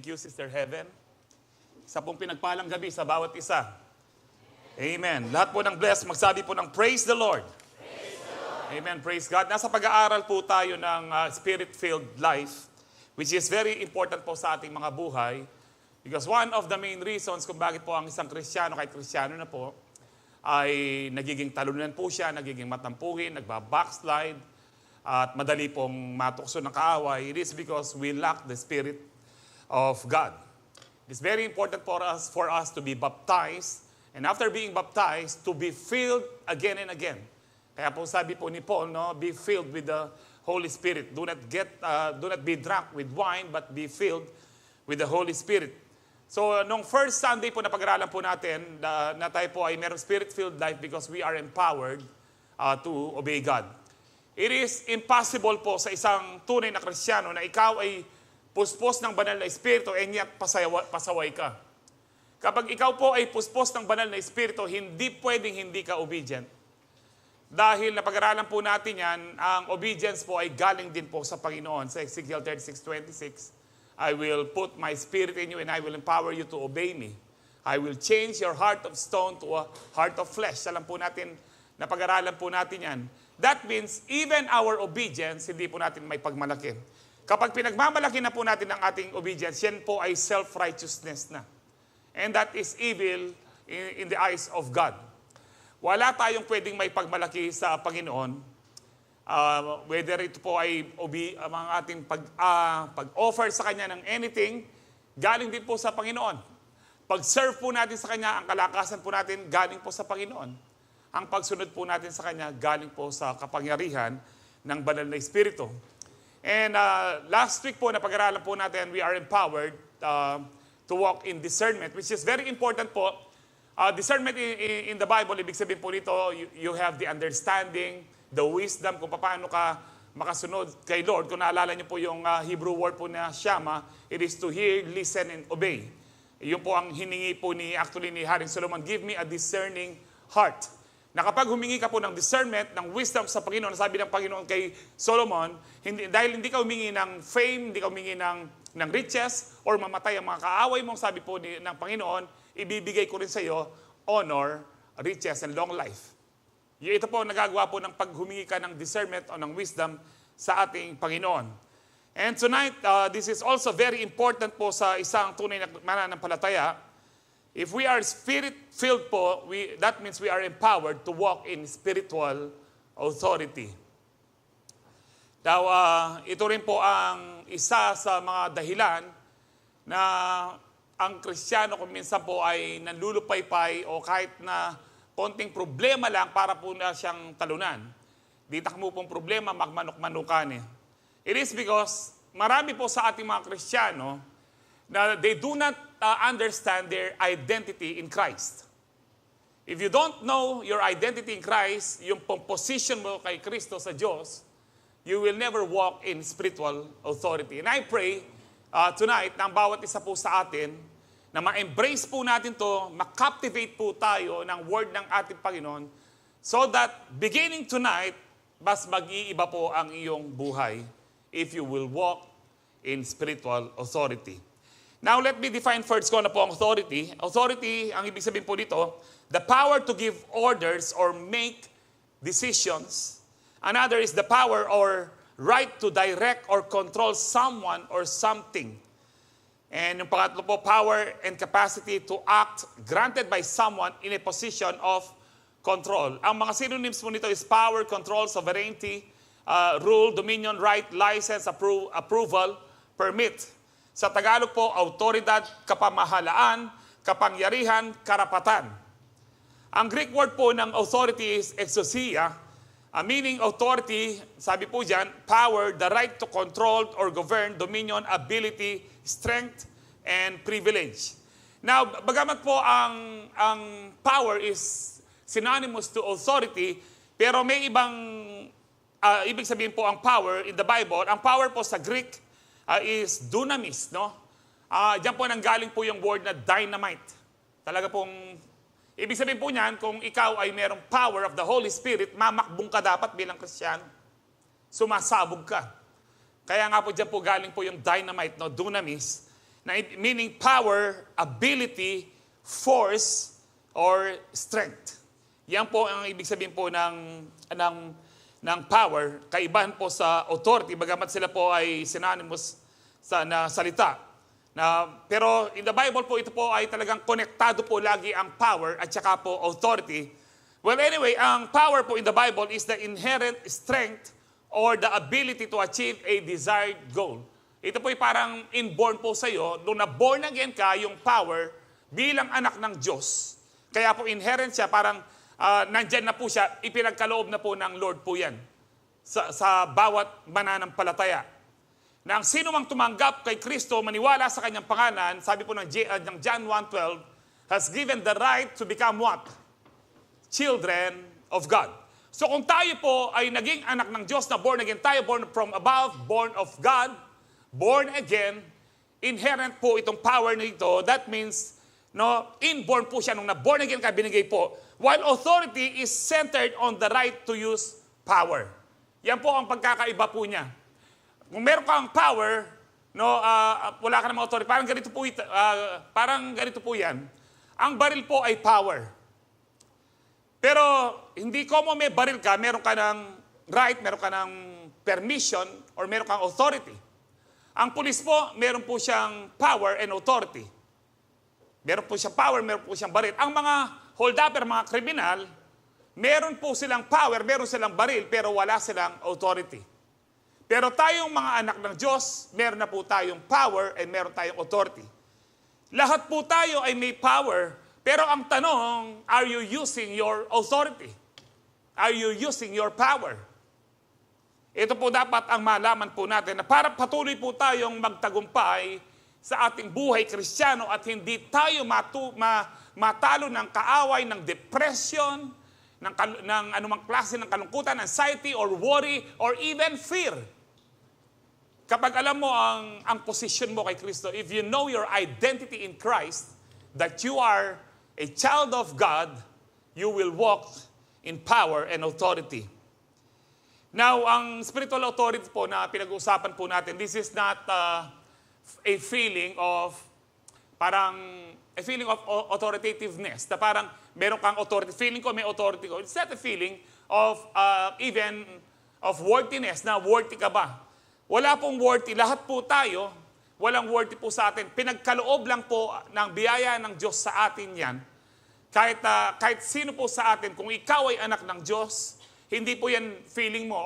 Thank you, Sister Heaven. Isa pong pinagpalang gabi sa bawat isa. Amen. Lahat po ng blessed, magsabi po ng praise the Lord. Praise the Lord. Amen. Praise God. Nasa pag-aaral po tayo ng spirit-filled life, which is very important po sa ating mga buhay. Because one of the main reasons kung bakit po ang isang Kristiyano, kahit Kristiyano na po, ay nagiging talunan po siya, nagiging matampuhin, nagbabackslide, at madali pong matukso ng kaaway, it is because we lack the Spirit of God. It's very important for us to be baptized, and after being baptized, to be filled again and again. Kaya po sabi po ni Paul, no, be filled with the Holy Spirit. Do not be drunk with wine, but be filled with the Holy Spirit. So, nung first Sunday po na pag-aralan po natin, na tayo po ay merong Spirit-filled life because we are empowered to obey God. It is impossible po sa isang tunay na Kristiyano na ikaw ay puspos ng banal na Espiritu and yet pasaway ka. Kapag ikaw po ay puspos ng banal na Espiritu, hindi pwedeng hindi ka obedient. Dahil napag-aralan po natin yan, ang obedience po ay galing din po sa Panginoon. Sa Ezekiel 36:26, I will put my spirit in you and I will empower you to obey me. I will change your heart of stone to a heart of flesh. Alam po natin, napag-aralan po natin yan. That means, even our obedience, hindi po natin may pagmalaki. Kapag pinagmamalaki na po natin ang ating obedience, yan po ay self-righteousness na. And that is evil in the eyes of God. Wala tayong pwedeng may pagmalaki sa Panginoon. Whether ito po ay ang ating pag-offer sa Kanya ng anything, galing din po sa Panginoon. Pag-serve po natin sa Kanya, ang kalakasan po natin, galing po sa Panginoon. Ang pagsunod po natin sa Kanya, galing po sa kapangyarihan ng banal na Espiritu. And last week po, napag-aralan po natin, we are empowered to walk in discernment, which is very important po. Discernment in the Bible, ibig sabihin po nito, you have the understanding, the wisdom, kung paano ka makasunod kay Lord. Kung naalala niyo po yung Hebrew word po na shama, it is to hear, listen, and obey. Yun po ang hiningi po ni Haring Solomon, give me a discerning heart. Na kapag humingi ka po ng discernment, ng wisdom sa Panginoon, sabi ng Panginoon kay Solomon, dahil hindi ka humingi ng fame, hindi ka humingi ng riches, or mamatay ang mga kaaway mong, sabi po ng Panginoon, ibibigay ko rin sa iyo honor, riches, and long life. Ito po nagagawa po ng paghumingi ka ng discernment o ng wisdom sa ating Panginoon. And tonight, this is also very important po sa isang tunay na mananampalataya. If we are spirit-filled po, that means we are empowered to walk in spiritual authority. Now, ito rin po ang isa sa mga dahilan na ang Kristiyano kung minsan po ay nanlulupaypay o kahit na konting problema lang para po na siyang talunan. Di takmo pong problema, magmanok-manukan eh. It is because marami po sa ating mga Kristiyano na they do not understand their identity in Christ. If you don't know your identity in Christ, yung position mo kay Kristo sa Diyos, you will never walk in spiritual authority. And I pray tonight na ang bawat isa po sa atin, na ma-embrace po natin to, ma-captivate po tayo ng word ng ating Panginoon, so that beginning tonight, mas mag-iiba po ang iyong buhay if you will walk in spiritual authority. Now, let me define first kung ano po ang authority. Authority, ang ibig sabihin po dito, the power to give orders or make decisions. Another is the power or right to direct or control someone or something. And yung pangatlo po, power and capacity to act granted by someone in a position of control. Ang mga synonyms po nito is power, control, sovereignty, rule, dominion, right, license, approval, permit. Sa Tagalog po, autoridad, kapamahalaan, kapangyarihan, karapatan. Ang Greek word po ng authority is exousia, meaning authority, sabi po dyan, power, the right to control or govern, dominion, ability, strength, and privilege. Now, bagamat po ang power is synonymous to authority, pero may ibig sabihin po ang power in the Bible. Ang power po sa Greek is dunamis, no? Diyan po nanggaling po yung word na dynamite. Talaga pong, ibig sabihin po niyan, kung ikaw ay merong power of the Holy Spirit, mamakbong ka dapat bilang Kristiyano. Sumasabog ka. Kaya nga po dyan po galing po yung dynamite, no? Dunamis. meaning power, ability, force, or strength. Yan po ang ibig sabihin po ng power, kaibahan po sa authority, bagamat sila po ay synonymous na salita. Pero in the Bible po, ito po ay talagang konektado po lagi ang power at saka po authority. Well, anyway, ang power po in the Bible is the inherent strength or the ability to achieve a desired goal. Ito po ay parang inborn po sa iyo. Nung na-born again ka, yung power bilang anak ng Diyos. Kaya po inherent siya, parang nandyan na po siya, ipinagkaloob na po ng Lord po yan sa bawat mananampalataya. Na ang sino mang tumanggap kay Kristo, maniwala sa kanyang pangalan, sabi po ng John 1:12, has given the right to become what? Children of God. So kung tayo po ay naging anak ng Diyos na born again, tayo born from above, born of God, born again, inherent po itong power nito. That means, inborn po siya nung na-born again ka, binigay po. While authority is centered on the right to use power. Yan po ang pagkakaiba po niya. Kung meron kang power, wala ka namang authority, parang ganito po yan. Ang baril po ay power. Pero hindi ko may baril ka, meron ka ng right, meron ka ng permission, or meron kang authority. Ang pulis po, meron po siyang power and authority. Meron po siyang power, meron po siyang baril. Ang mga hold-upper, mga kriminal, meron po silang power, meron silang baril, pero wala silang authority. Pero tayong mga anak ng Diyos, meron na po tayong power and meron tayong authority. Lahat po tayo ay may power, pero ang tanong, are you using your authority? Are you using your power? Ito po dapat ang malaman po natin na para patuloy po tayong magtagumpay sa ating buhay Kristiyano at hindi tayo matalo ng kaaway, ng depression, ng anumang klase ng kalungkutan, anxiety, or worry, or even fear. Kapag alam mo ang position mo kay Kristo, if you know your identity in Christ, that you are a child of God, you will walk in power and authority. Now, ang spiritual authority po na pinag-uusapan po natin, this is not a feeling of authoritativeness. Na parang meron kang authority. Feeling ko may authority ko. It's not a feeling of even of worthiness, na worthy ka ba? Wala pong worthy. Lahat po tayo, walang worthy po sa atin. Pinagkaloob lang po ng biyaya ng Diyos sa atin yan. Kahit sino po sa atin, kung ikaw ay anak ng Diyos, hindi po yan feeling mo.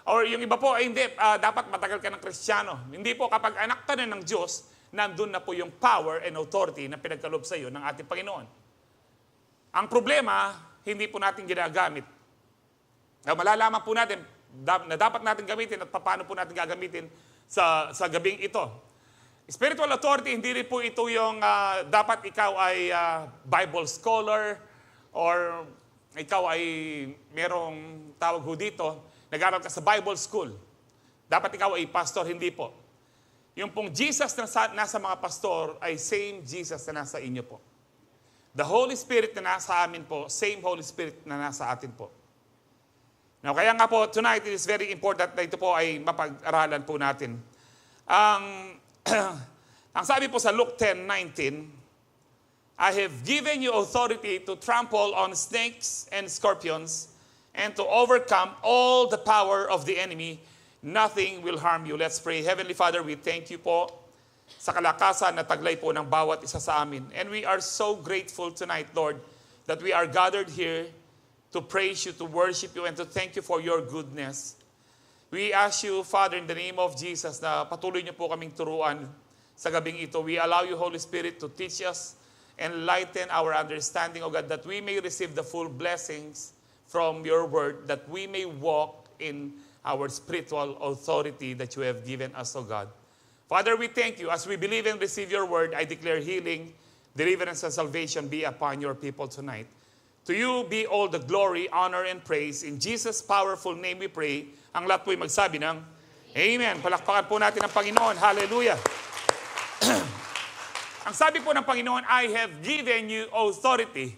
Or yung iba po, ay hindi, dapat matagal ka ng Kristiyano. Hindi po, kapag anak ka na ng Diyos, nandun na po yung power and authority na pinagkaloob sa iyo ng ating Panginoon. Ang problema, hindi po natin ginagamit. Malalaman po natin na dapat natin gamitin at paano po natin gagamitin sa gabing ito. Spiritual authority, hindi rin po ito yung dapat ikaw ay Bible scholar or ikaw ay merong tawag ho dito, nag-aral ka sa Bible school. Dapat ikaw ay pastor, hindi po. Yung pong Jesus na nasa mga pastor ay same Jesus na nasa inyo po. The Holy Spirit na nasa amin po, same Holy Spirit na nasa atin po. Now, kaya nga po, tonight it is very important na ito po ay mapag-aralan po natin. Ang sabi po sa Luke 10:19, I have given you authority to trample on snakes and scorpions and to overcome all the power of the enemy. Nothing will harm you. Let's pray. Heavenly Father, we thank you po sa kalakasan na taglay po ng bawat isa sa amin. And we are so grateful tonight, Lord, that we are gathered here to praise you, to worship you, and to thank you for your goodness. We ask you, Father, in the name of Jesus, na patuloy niyo po kaming turuan sa gabing ito. We allow you, Holy Spirit, to teach us, enlighten our understanding, O God, that we may receive the full blessings from your word, that we may walk in our spiritual authority that you have given us, O God. Father, we thank you. As we believe and receive your word, I declare healing, deliverance, and salvation be upon your people tonight. To you be all the glory, honor, and praise. In Jesus' powerful name we pray. Ang lahat po'y magsabi ng Amen. Palakpakan po natin ang Panginoon. Hallelujah. Ang sabi po ng Panginoon, I have given you authority.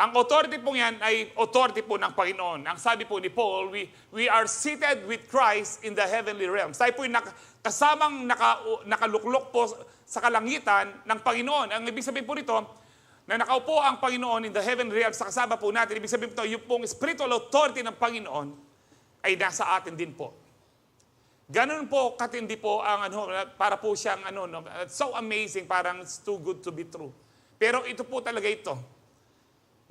Ang authority po yan ay authority po ng Panginoon. Ang sabi po ni Paul, we are seated with Christ in the heavenly realms. Tayo po yung kasamang nakaluklok po sa kalangitan ng Panginoon. Ang ibig sabihin po nito, na nakaupo ang Panginoon in the heavenly realms, sa kasama po natin, ibig sabihin po yung pong spiritual authority ng Panginoon ay nasa atin din po. Ganun po katindi po ang para po siyang so amazing, parang it's too good to be true. Pero ito po talaga ito,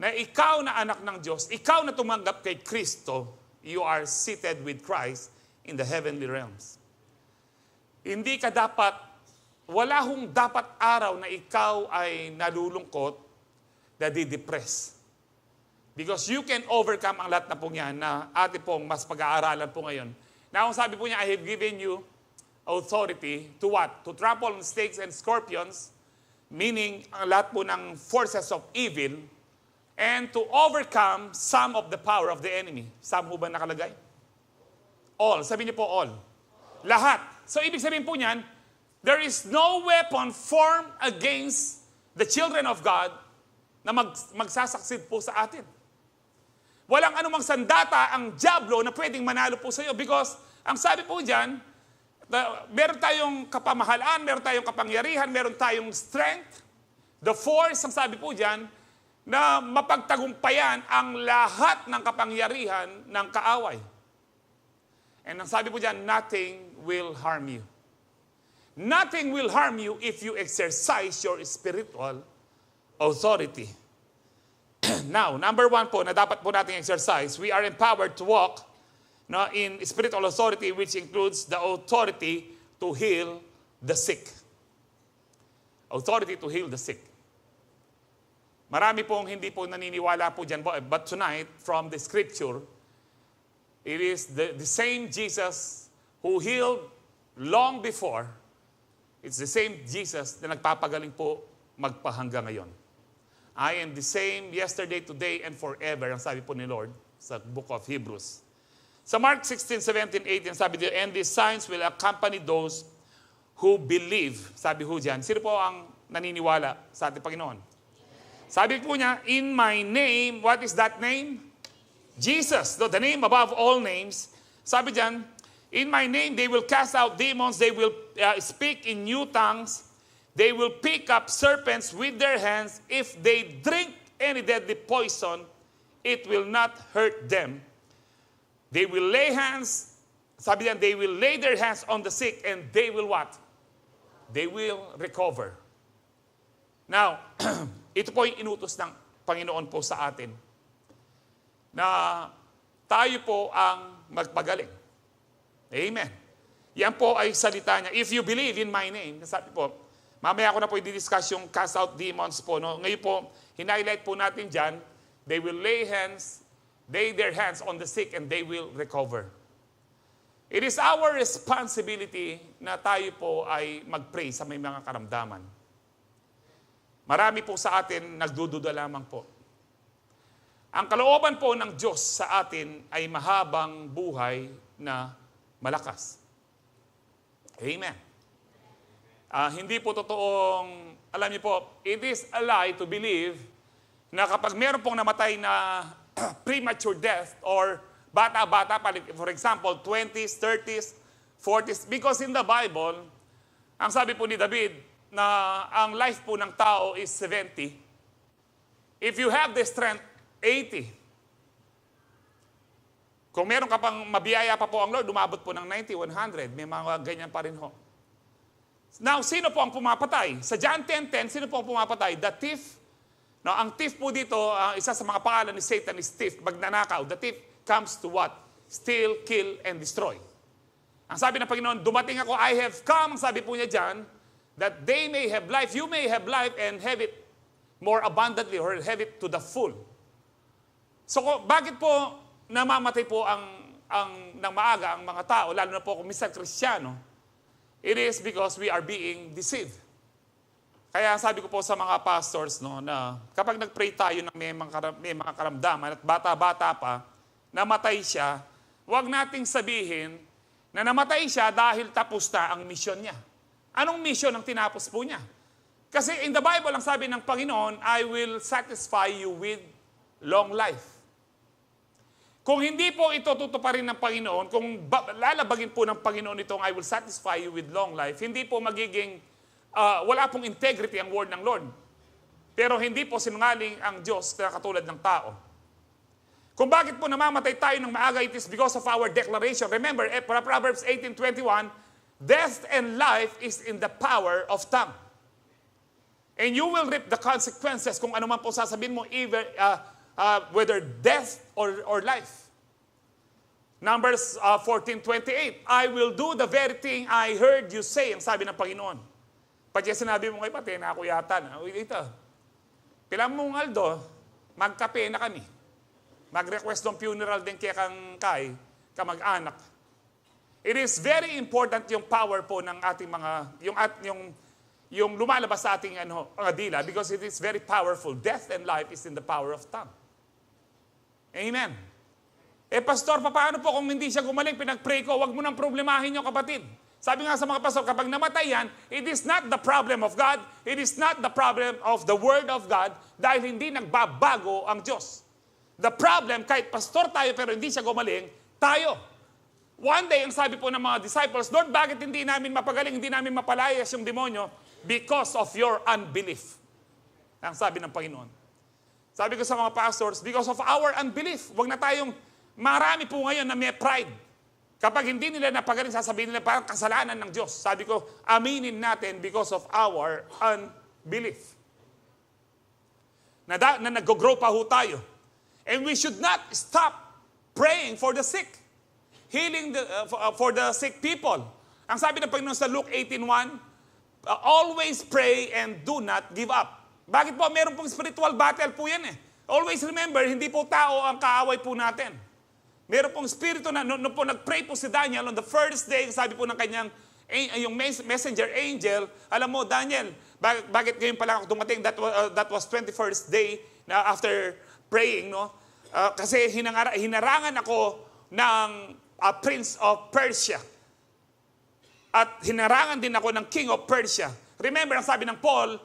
na ikaw na anak ng Diyos, ikaw na tumanggap kay Kristo, you are seated with Christ in the heavenly realms. Hindi ka dapat, wala hong dapat araw na ikaw ay nalulungkot, na di-depress. Because you can overcome ang lahat na po yan na atin pong mas pag-aaralan po ngayon. Now, ang sabi po niya, I have given you authority to what? To trample on snakes and scorpions, meaning ang lahat po ng forces of evil, and to overcome some of the power of the enemy. Some ho ba nakalagay? All. Sabi niyo po all. Lahat. So, ibig sabihin po niyan, there is no weapon formed against the children of God na magsasucceed po sa atin. Walang anumang sandata ang dyablo na pwedeng manalo po sa iyo because ang sabi po diyan, meron tayong kapamahalaan, meron tayong kapangyarihan, meron tayong strength, the force, ang sabi po diyan, na mapagtagumpayan ang lahat ng kapangyarihan ng kaaway. And ang sabi po diyan, nothing will harm you. Nothing will harm you if you exercise your spiritual authority. Now, number 1 po na dapat po nating exercise, we are empowered to walk in spiritual authority, which includes the authority to heal the sick. Authority to heal the sick. Marami pong hindi po naniniwala po dyan, but tonight, from the scripture, it is the same Jesus who healed long before. It's the same Jesus na nagpapagaling po magpahanggang ngayon. I am the same yesterday, today, and forever, ang sabi po ni Lord sa book of Hebrews. Sa Mark 16, 17, 18, sabi dito, and these signs will accompany those who believe. Sabi ho dyan, sino po ang naniniwala sa ating Panginoon? Sabi po niya, in my name, what is that name? Jesus, the name above all names. Sabi dyan, in my name, they will cast out demons, they will speak in new tongues, they will pick up serpents with their hands. If they drink any deadly poison, it will not hurt them. They will lay hands, sabi diyan, they will lay their hands on the sick and they will what? They will recover. Now, ito po yung inutos ng Panginoon po sa atin na tayo po ang magpagaling. Amen. Yan po ay salita niya. If you believe in my name, sabi po, mamaya ko na po i-discuss yung cast out demons po. No? Ngayon po, hinighlight po natin dyan, they will lay their hands on the sick and they will recover. It is our responsibility na tayo po ay mag-pray sa may mga karamdaman. Marami po sa atin nagdududa lamang po. Ang kalooban po ng Diyos sa atin ay mahabang buhay na malakas. Amen. Hindi po totoong, alam niyo po, it is a lie to believe na kapag meron pong namatay na premature death or bata-bata, for example, 20s, 30s, 40s, because in the Bible, ang sabi po ni David, na ang life po ng tao is 70. If you have the strength, 80. Kung meron ka pang mabiyaya pa po ang Lord, umabot po ng 90, 100. May mga ganyan pa rin ho. Now, sino po ang pumapatay? Sa John 10:10, sino po ang pumapatay? The thief. Now, ang thief po dito, isa sa mga pangalan ni Satan is thief, magnanakaw. The thief comes to what? Steal, kill, and destroy. Ang sabi ng Panginoon, dumating ako, I have come, ang sabi po niya dyan, that they may have life, you may have life and have it more abundantly or have it to the full. So, bakit po namamatay po ng maaga ang mga tao, lalo na po kung minsan Kristiyano? It is because we are being deceived. Kaya sabi ko po sa mga pastors, no, na kapag nag-pray tayo ng may mga karamdaman at bata-bata pa, namatay siya, huwag nating sabihin na namatay siya dahil tapos na ang misyon niya. Anong mission ang tinapos po niya? Kasi in the Bible, ang sabi ng Panginoon, I will satisfy you with long life. Kung hindi po ito tutuparin ng Panginoon, kung lalabagin po ng Panginoon itong I will satisfy you with long life, hindi po magiging, wala pong integrity ang word ng Lord. Pero hindi po sinungaling ang Diyos na katulad ng tao. Kung bakit po namamatay tayo ng maaga, it is because of our declaration. Remember, Proverbs 18:21, death and life is in the power of tongue. And you will reap the consequences kung ano man po sasabihin mo, either, whether death or life. Numbers 14:28, I will do the very thing I heard you say, ang sabi ng Panginoon. Pati sinabi mo kay pati, na ako yata na, uy, dito, pilang mong Aldo, magkape na kami. Mag-request ng funeral din kaya kang kay, kamag-anak. It is very important yung power po ng ating mga, yung lumalabas sa ating mga dila because it is very powerful. Death and life is in the power of tongue. Amen. Pastor, paano po kung hindi siya gumaling, pinag-pray ko, wag mo nang problemahin yung kapatid. Sabi nga sa mga pastor, kapag namatay yan, it is not the problem of God, it is not the problem of the Word of God, dahil hindi nagbabago ang Diyos. The problem, kahit pastor tayo pero hindi siya gumaling, tayo. One day, ang sabi po ng mga disciples, Lord, bakit hindi namin mapagaling, hindi namin mapalayas yung demonyo? Because of your unbelief. Ang sabi ng Panginoon. Sabi ko sa mga pastors, because of our unbelief. Huwag na tayong, marami po ngayon na may pride. Kapag hindi nila napagaling, sasabihin nila parang kasalanan ng Diyos. Sabi ko, aminin natin because of our unbelief. Na nag-grow pa ho tayo. And we should not stop praying for the sick. Healing for the sick people. Ang sabi ng Panginoon sa Luke 18:1, always pray and do not give up. Bakit po? Meron pong spiritual battle po yan eh. Always remember, hindi po tao ang kaaway po natin. Meron pong spirito na, noon po nag-pray po si Daniel on the first day, sabi po ng kanyang, yung messenger angel, alam mo, Daniel, bakit ngayon pala ako dumating? That was 21st day na after praying, no? Kasi hinarangan ako ng Prince of Persia. At hinarangan din ako ng King of Persia. Remember, ang sabi ng Paul,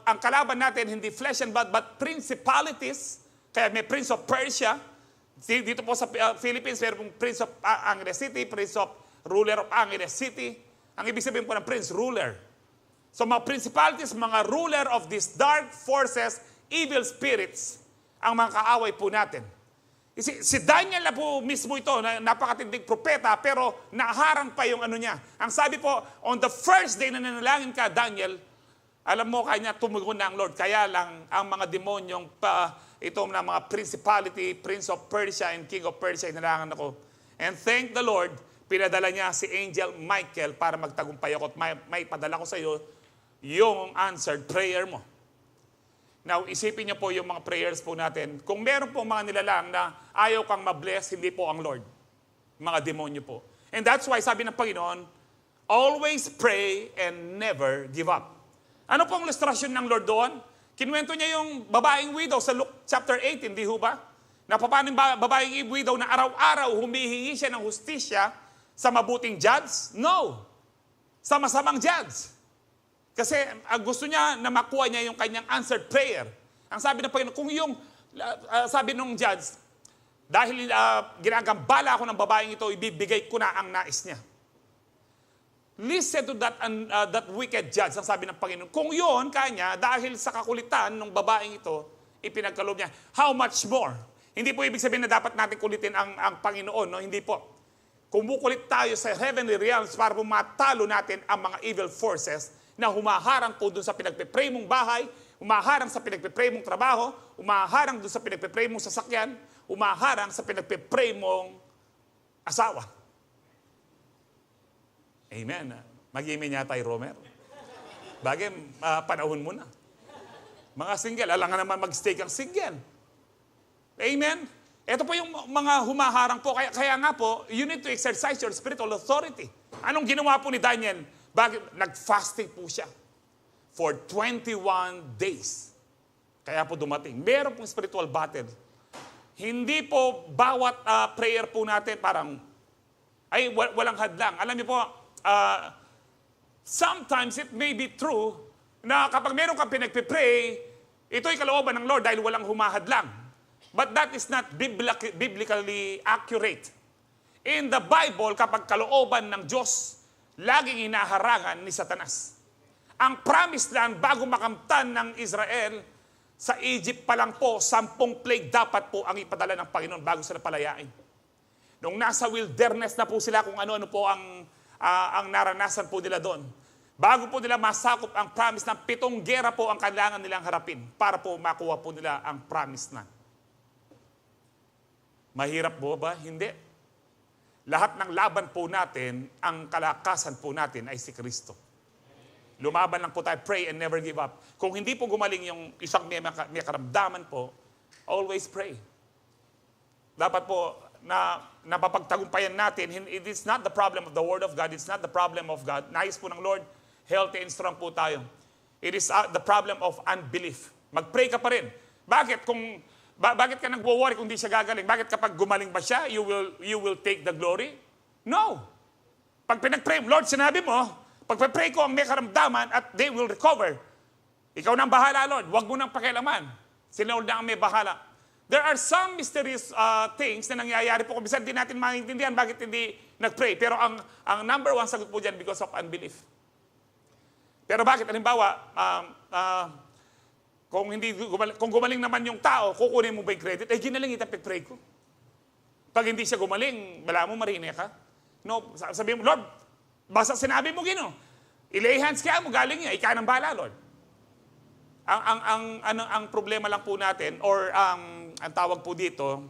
ang kalaban natin hindi flesh and blood, but principalities. Kaya may Prince of Persia. Dito po sa Philippines, mayroon Prince of Angeles City, Prince of Ruler of Angeles City. Ang ibig sabihin po ng Prince, ruler. So mga principalities, mga ruler of these dark forces, evil spirits, ang mga kaaway po natin. Si Daniel na po mismo ito, napakatindig propeta, pero naharang pa yung niya. Ang sabi po, on the first day na nanalangin ka, Daniel, alam mo, kanya tumugon na ang Lord. Kaya lang, ang mga demonyong itong na mga principality, Prince of Persia and King of Persia, inalangan ako. And thank the Lord, pinadala niya si Angel Michael para magtagumpay ako at may padala ko sa iyo yung answered prayer mo. Now, isipin niyo po yung mga prayers po natin. Kung meron po mga nilalang na ayaw kang mabless, hindi po ang Lord. Mga demonyo po. And that's why sabi ng Panginoon, always pray and never give up. Ano pong ilustrasyon ng Lord doon? Kinuwento niya yung babaeng widow sa Luke chapter 8, hindi ho ba? Na paano yung babaeng widow na araw-araw humihingi siya ng hustisya sa mabuting judge? No. Sa masamang judge. Kasi gusto niya na makuha niya yung kanyang answered prayer. Ang sabi ng Panginoon, kung yung, sabi nung judge, dahil ginagambala ako ng babaeng ito, ibibigay ko na ang nais niya. Listen to that wicked judge, ang sabi ng Panginoon. Kung yun, kanya, dahil sa kakulitan ng babaeng ito, ipinagkaloob niya, how much more? Hindi po ibig sabihin na dapat natin kulitin ang Panginoon, no? Hindi po. Kumukulit tayo sa heavenly realms para po matalo natin ang mga evil forces na humaharang po dun sa pinagpipray mong bahay, humaharang sa pinagpipray mong trabaho, humaharang dun sa pinagpipray mong sasakyan, humaharang sa pinagpipray mong asawa. Amen. Mag-amen yata tayo, Romer. Bagay, panahon mo na. Mga single, alam nga naman mag-stay kang single. Amen. Ito po yung mga humaharang po. Kaya nga po, you need to exercise your spiritual authority. Anong ginawa po ni Daniel? Bakit? Nag-fasting po siya for 21 days. Kaya po dumating. Meron pong spiritual battle. Hindi po bawat prayer po natin parang, ay, walang hadlang. Alam niyo po, sometimes it may be true na kapag meron kang pinagpipray, ito'y kalooban ng Lord dahil walang humahadlang. But that is not biblically accurate. In the Bible, kapag kalooban ng Diyos, laging hinaharangan ni Satanas. Ang promised land, bago makamtan ng Israel, sa Egypt pa lang po, 10 plague dapat po ang ipadala ng Panginoon bago sila palayain. Nung nasa wilderness na po sila, kung ano-ano po ang naranasan po nila doon. Bago po nila masakop ang promise na 7 gera po ang kailangan nilang harapin para po makuha po nila ang promise na. Mahirap po ba? Hindi. Lahat ng laban po natin, ang kalakasan po natin ay si Kristo. Lumaban lang po tayo, pray and never give up. Kung hindi po gumaling yung isang may karamdaman po, always pray. Dapat po na napapagtagumpayan natin, it is not the problem of the Word of God, it's not the problem of God. Nais po ng Lord, healthy and strong po tayo. It is the problem of unbelief. Mag-pray ka pa rin. Bakit bakit ka nagwo-worry kung di siya gagaling? Bakit kapag gumaling ba siya, you will take the glory? No. Pag pinag-pray, Lord, sinabi mo, pag-pray ko ang may karamdaman at they will recover. Ikaw nang bahala, Lord. Huwag mo nang pakialaman. Si Lord na ang may bahala. There are some mysterious things na nangyayari po kung bisan din natin maintindihan bakit hindi nag-pray. Pero ang number one sagot po dyan because of unbelief. Pero bakit? Halimbawa, kung gumaling naman yung tao, kukunin mo ba yung credit? Eh, ginaling itang pag-pray ko. Pag hindi siya gumaling, wala mo, marine ka. No, sabihin mo, Lord, basta sinabi mo gino. I-lay hands kaya mo, galing niya. Ika ng bala, Lord. Ang problema lang po natin, or ang tawag po dito,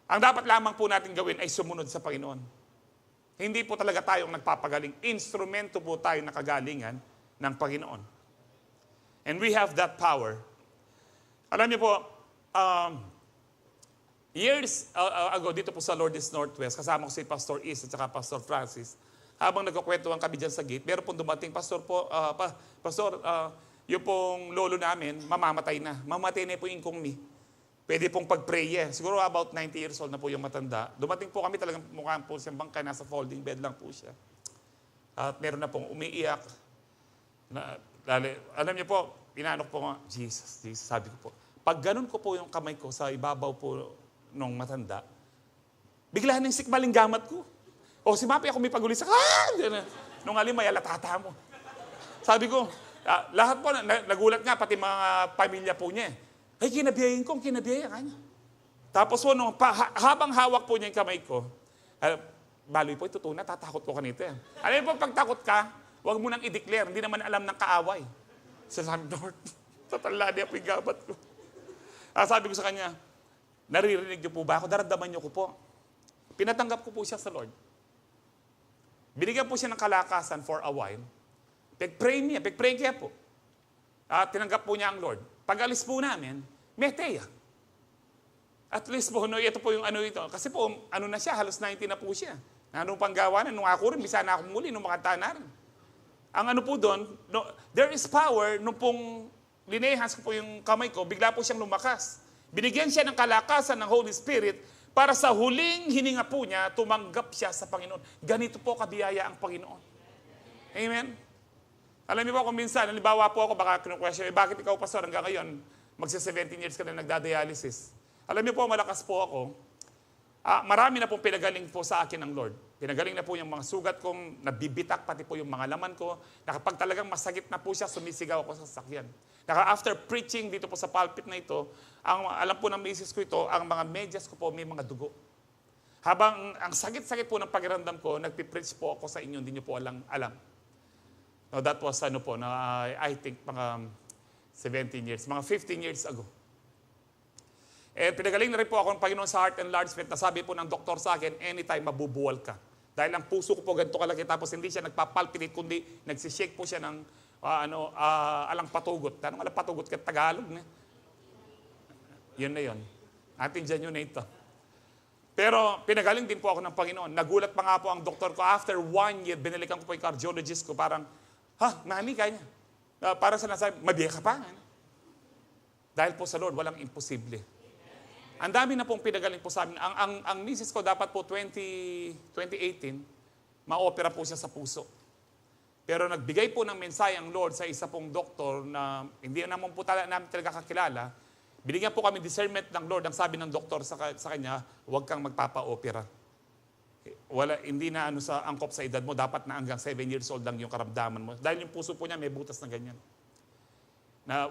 ang dapat lamang po natin gawin ay sumunod sa Panginoon. Hindi po talaga tayong nagpapagaling. Instrumento po tayo na kagalingan ng Panginoon. And we have that power. Alam niyo po, years ago, dito po sa Lourdes Northwest, kasama ko si Pastor Is at saka Pastor Francis, habang nagkukwentuhan kami dyan sa gate, meron pong dumating, Pastor, yung pong lolo namin, mamamatay na. Mamamatay na po yung ingkong Pwede pong pag-pray. Siguro about 90 years old na po yung matanda. Dumating po kami, talagang mukha po siyang bangka, nasa folding bed lang po siya. At meron na pong umiiyak. Alam niyo po, inaanok po nga, Jesus, sabi ko po, pag ganun ko po yung kamay ko sa ibabaw po nung matanda, bigla ng sikmaling gamat ko. O si Mapi, ako may pagulis. Nung alimay, alatata mo. Sabi ko, lahat po, nagulat nga, pati mga pamilya po niya. Ay, kinabiyayin ko, kinabiyaya kanya. Tapos po, habang hawak po niya yung kamay ko, baloy po, ito na, tatakot po kanito. Alam mo po, pag takot ka, huwag mo nang i-declare, hindi naman alam ng kaaway. Sabi, Lord, tatala niya po yung gabat ko. Sabi ko sa kanya, naririnig niyo po ba ako? Daramdaman niyo ko po. Pinatanggap ko po siya sa Lord. Binigyan po siya ng kalakasan for a while. Pag-pray kaya po. Tinanggap po niya ang Lord. Pag-alis po namin, meteya. At least po, ito po yung ito. Kasi po, na siya, halos 90 na po siya. Anong panggawanan, nung ako rin, bisa na ako muli, nung makanta na rin. Ang po doon, there is power, nung pong linehans ko po yung kamay ko, bigla po siyang lumakas. Binigyan siya ng kalakasan ng Holy Spirit para sa huling hininga po niya, tumanggap siya sa Panginoon. Ganito po kabiyaya ang Panginoon. Amen? Alam niyo po kung minsan, halimbawa po ako, baka kinukwestiyon, bakit ikaw, Pastor, hanggang ngayon, magsa-17 years ka na nagdadialysis. Alam niyo po, malakas po ako. Marami na pong pinagaling po sa akin ng Lord. Pinagaling na po yung mga sugat kong nabibitak, pati po yung mga laman ko. Kapag talagang masakit na po siya, sumisigaw ako sa sasakyan. After preaching dito po sa pulpit na ito, alam po ng misis ko ito, ang mga medyas ko po may mga dugo. Habang ang sakit-sakit po ng pakiramdam ko, nagpipreach po ako sa inyo, hindi niyo po alam. No, that was I think mga 17 years, mga 15 years ago. And pinagaling na rin po ako ng Panginoon sa heart enlargement na sabi po ng doktor sa akin, anytime mabubuwal ka. Dahil ang puso ko po ganito kalaki tapos hindi siya nagpapalpitate kundi nagsishake po siya ng alang patugot. Tanong alang patugot ka Tagalog na. Yun na yun. Atin dyan yun na ito. Pero pinagaling din po ako ng Panginoon. Nagulat pa nga po ang doktor ko. After 1 year, binalikan ko po yung cardiologist ko. Parang, mami, kanya. Parang sa nasabi, mabiya ka pa. Dahil po sa Lord, walang imposible. Ang dami na pong pinagaling po sa amin. Ang misis ko dapat po 2018, ma-opera po siya sa puso. Pero nagbigay po ng mensahe ang Lord sa isa pong doktor na hindi naman po namin talaga kakilala. Binigyan po kami discernment ng Lord. Ang sabi ng doktor sa kanya, huwag kang magpapa-opera. Hindi na sa angkop sa edad mo, dapat na hanggang 7 years old lang yung karamdaman mo. Dahil yung puso po niya may butas na ganyan.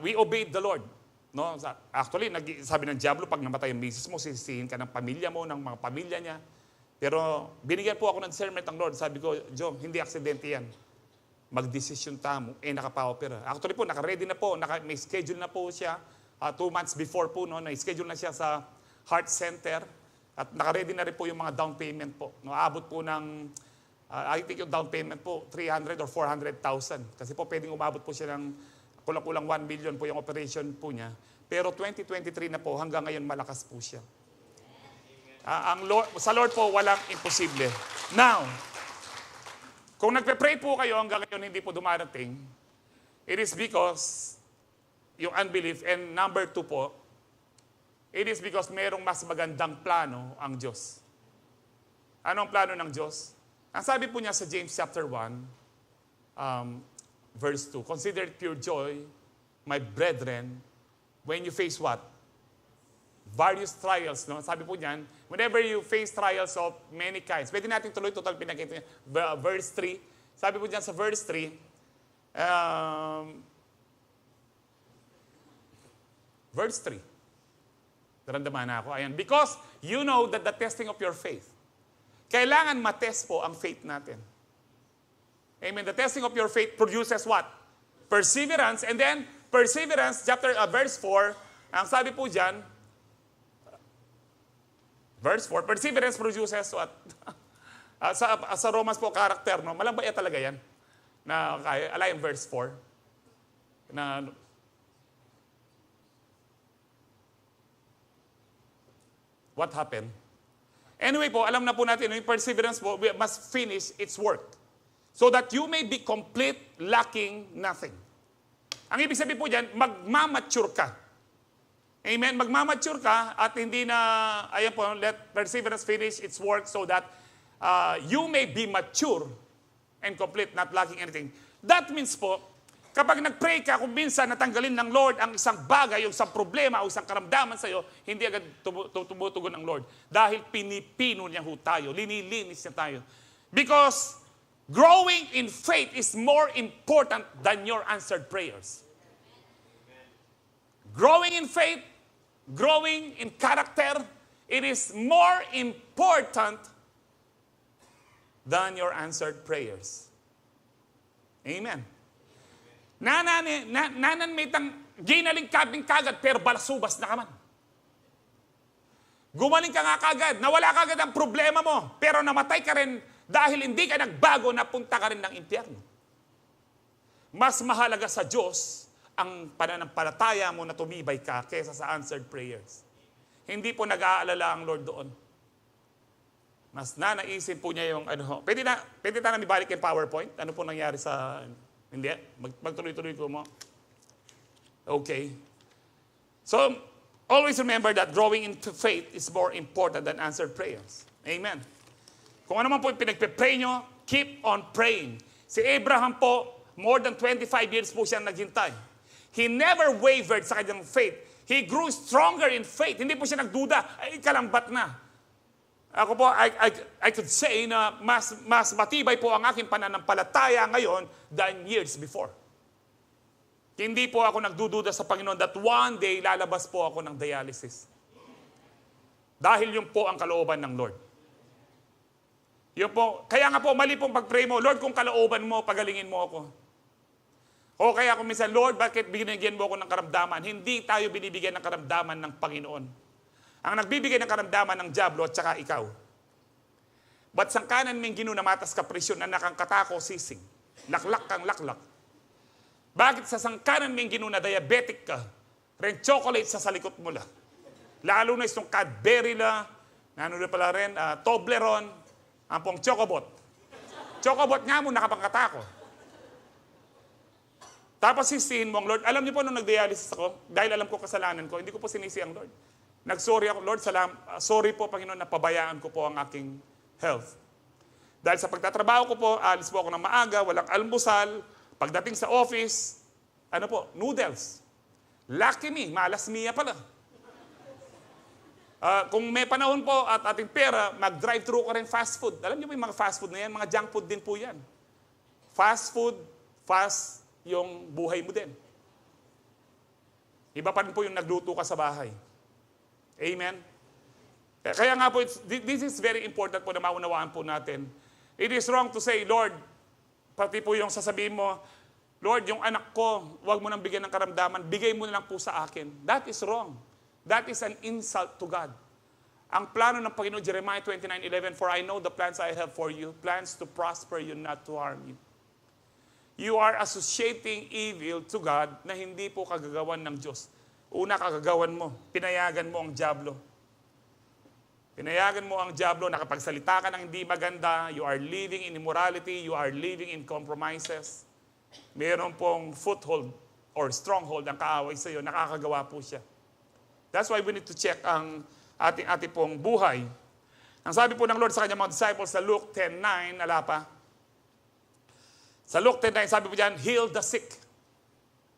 We obeyed the Lord. No? Actually, sabi ng diablo, pag namatay ang misis mo, sisihin ka ng pamilya mo, ng mga pamilya niya. Pero binigyan po ako ng discernment ng Lord. Sabi ko, Joe, hindi aksidente yan. Magdesisyon tamo, nakapa-opera. Actually po, naka-ready na po, may schedule na po siya. 2 months before po, no, na-schedule na siya sa heart center. At naka-ready na rin po yung mga down payment po. No, abot po ng, I think yung down payment po, 300 or 400,000. Kasi po pwedeng umabot po siya ng kulang-kulang 1 million po yung operation po niya. Pero 2023 na po, hanggang ngayon malakas po siya. Sa Lord po, walang imposible. Now, kung nagpe-pray po kayo hanggang ngayon hindi po dumarating, it is because yung unbelief. And number 2 po, it is because merong mas magandang plano ang Diyos. Ano ang plano ng Diyos? Ang sabi po niya sa James chapter 1, verse 2, consider it pure joy, my brethren, when you face what? Various trials. No? Sabi po niyan, whenever you face trials of many kinds. Pwede natin tuloy total pinakita niya. Verse 3. Sabi po niyan sa verse 3, verse 3. Naramdaman na ako. Ayan. Because you know that the testing of your faith. Kailangan matest po ang faith natin. Amen. The testing of your faith produces what? Perseverance. And then, perseverance, verse 4, ang sabi po dyan, verse 4, perseverance produces what? sa Romans po, character, no? Malambaya talaga yan. Align verse 4. What happened? Anyway po, alam na po natin, yung perseverance po must finish its work. So that you may be complete, lacking nothing. Ang ibig sabihin po dyan, magmamature ka. Amen? Magmamature ka at hindi na, ayan po, let perseverance finish its work so that you may be mature and complete, not lacking anything. That means po, kapag nag-pray ka, kung minsan natanggalin ng Lord ang isang bagay, o isang problema, o isang karamdaman sa'yo, hindi agad tumutugon ng Lord. Dahil pinipino niya ho tayo, linilinis niya tayo. Because growing in faith is more important than your answered prayers. Growing in faith, growing in character, it is more important than your answered prayers. Amen. Nanan may ginaling kabing kagad, pero balasubas na ka man. Gumaling ka nga kagad, nawala kagad ang problema mo, pero namatay ka rin dahil hindi ka nagbago, napunta ka rin ng impyerno. Mas mahalaga sa Diyos ang pananampalataya mo na tumibay ka kaysa sa answered prayers. Hindi po nag-aalala ang Lord doon. Mas nanaisin po niya yung pwede na ibalik yung PowerPoint? Ano po nangyari sa... Hindi. Magtuloy-tuloy ko mo. Okay. So, always remember that growing into faith is more important than answered prayers. Amen. Kung ano man po yung pinagpe-pray nyo, keep on praying. Si Abraham po, more than 25 years po siyang naghintay. He never wavered sa kanyang faith. He grew stronger in faith. Hindi po siya nagduda. Ay, kalambat na. Ako po, I could say na mas matibay po ang aking pananampalataya ngayon than years before. Hindi po ako nagdududa sa Panginoon that one day lalabas po ako ng dialysis. Dahil yun po ang kalooban ng Lord. Yun po, kaya nga po, mali pong pag-pray mo, Lord, kung kalooban mo, pagalingin mo ako. O kaya kung minsan, Lord, bakit binigyan mo ako ng karamdaman? Hindi tayo binibigyan ng karamdaman ng Panginoon. Ang nagbibigay ng karamdaman ng diablo at saka ikaw. Ba't sangkanan ming ginunamatas ka presyon na nakangkatako sising? Laklak kang laklak. Bakit sa sangkanan ming ginuna diabetic ka? Ren chocolate sa salikot mo la. Lalo na itong Cadbury la, ano na pala rin, Toblerone, ang pong Chocobot. Chocobot nga mo nakapangkatako. Tapos sisihin mo ang Lord. Alam niyo po nung nag-dialysis ako, dahil alam ko kasalanan ko, hindi ko po sinisi ang Lord. Nag-sorry ako, Lord, sorry po, Panginoon, na pabayaan ko po ang aking health. Dahil sa pagtatrabaho ko po, alis po ako ng maaga, walang almusal. Pagdating sa office, noodles. Lucky me, malas miya pala. Kung may panahon po at ating pera, mag-drive-thru ka rin fast food. Alam niyo po yung mga fast food na yan, mga junk food din po yan. Fast food, fast yung buhay mo din. Iba pa rin po yung nagluto ka sa bahay. Amen? Kaya nga po, this is very important po na maunawaan po natin. It is wrong to say, Lord, pati po yung sasabihin mo, Lord, yung anak ko, huwag mo nang bigyan ng karamdaman, bigay mo na lang po sa akin. That is wrong. That is an insult to God. Ang plano ng Panginoon, Jeremiah 29:11, for I know the plans I have for you, plans to prosper you, not to harm you. You are associating evil to God na hindi po kagagawan ng Diyos. Una, kagagawan mo, pinayagan mo ang dyablo. Pinayagan mo ang dyablo, nakapagsalita ka ng hindi maganda, you are living in immorality, you are living in compromises. Meron pong foothold or stronghold ang kaaway sa iyo, nakakagawa po siya. That's why we need to check ang ating pong buhay. Ang sabi po ng Lord sa kanyang mga disciples sa Luke 10:9, ala pa. Sa Luke 10:9, sabi po diyan, heal the sick.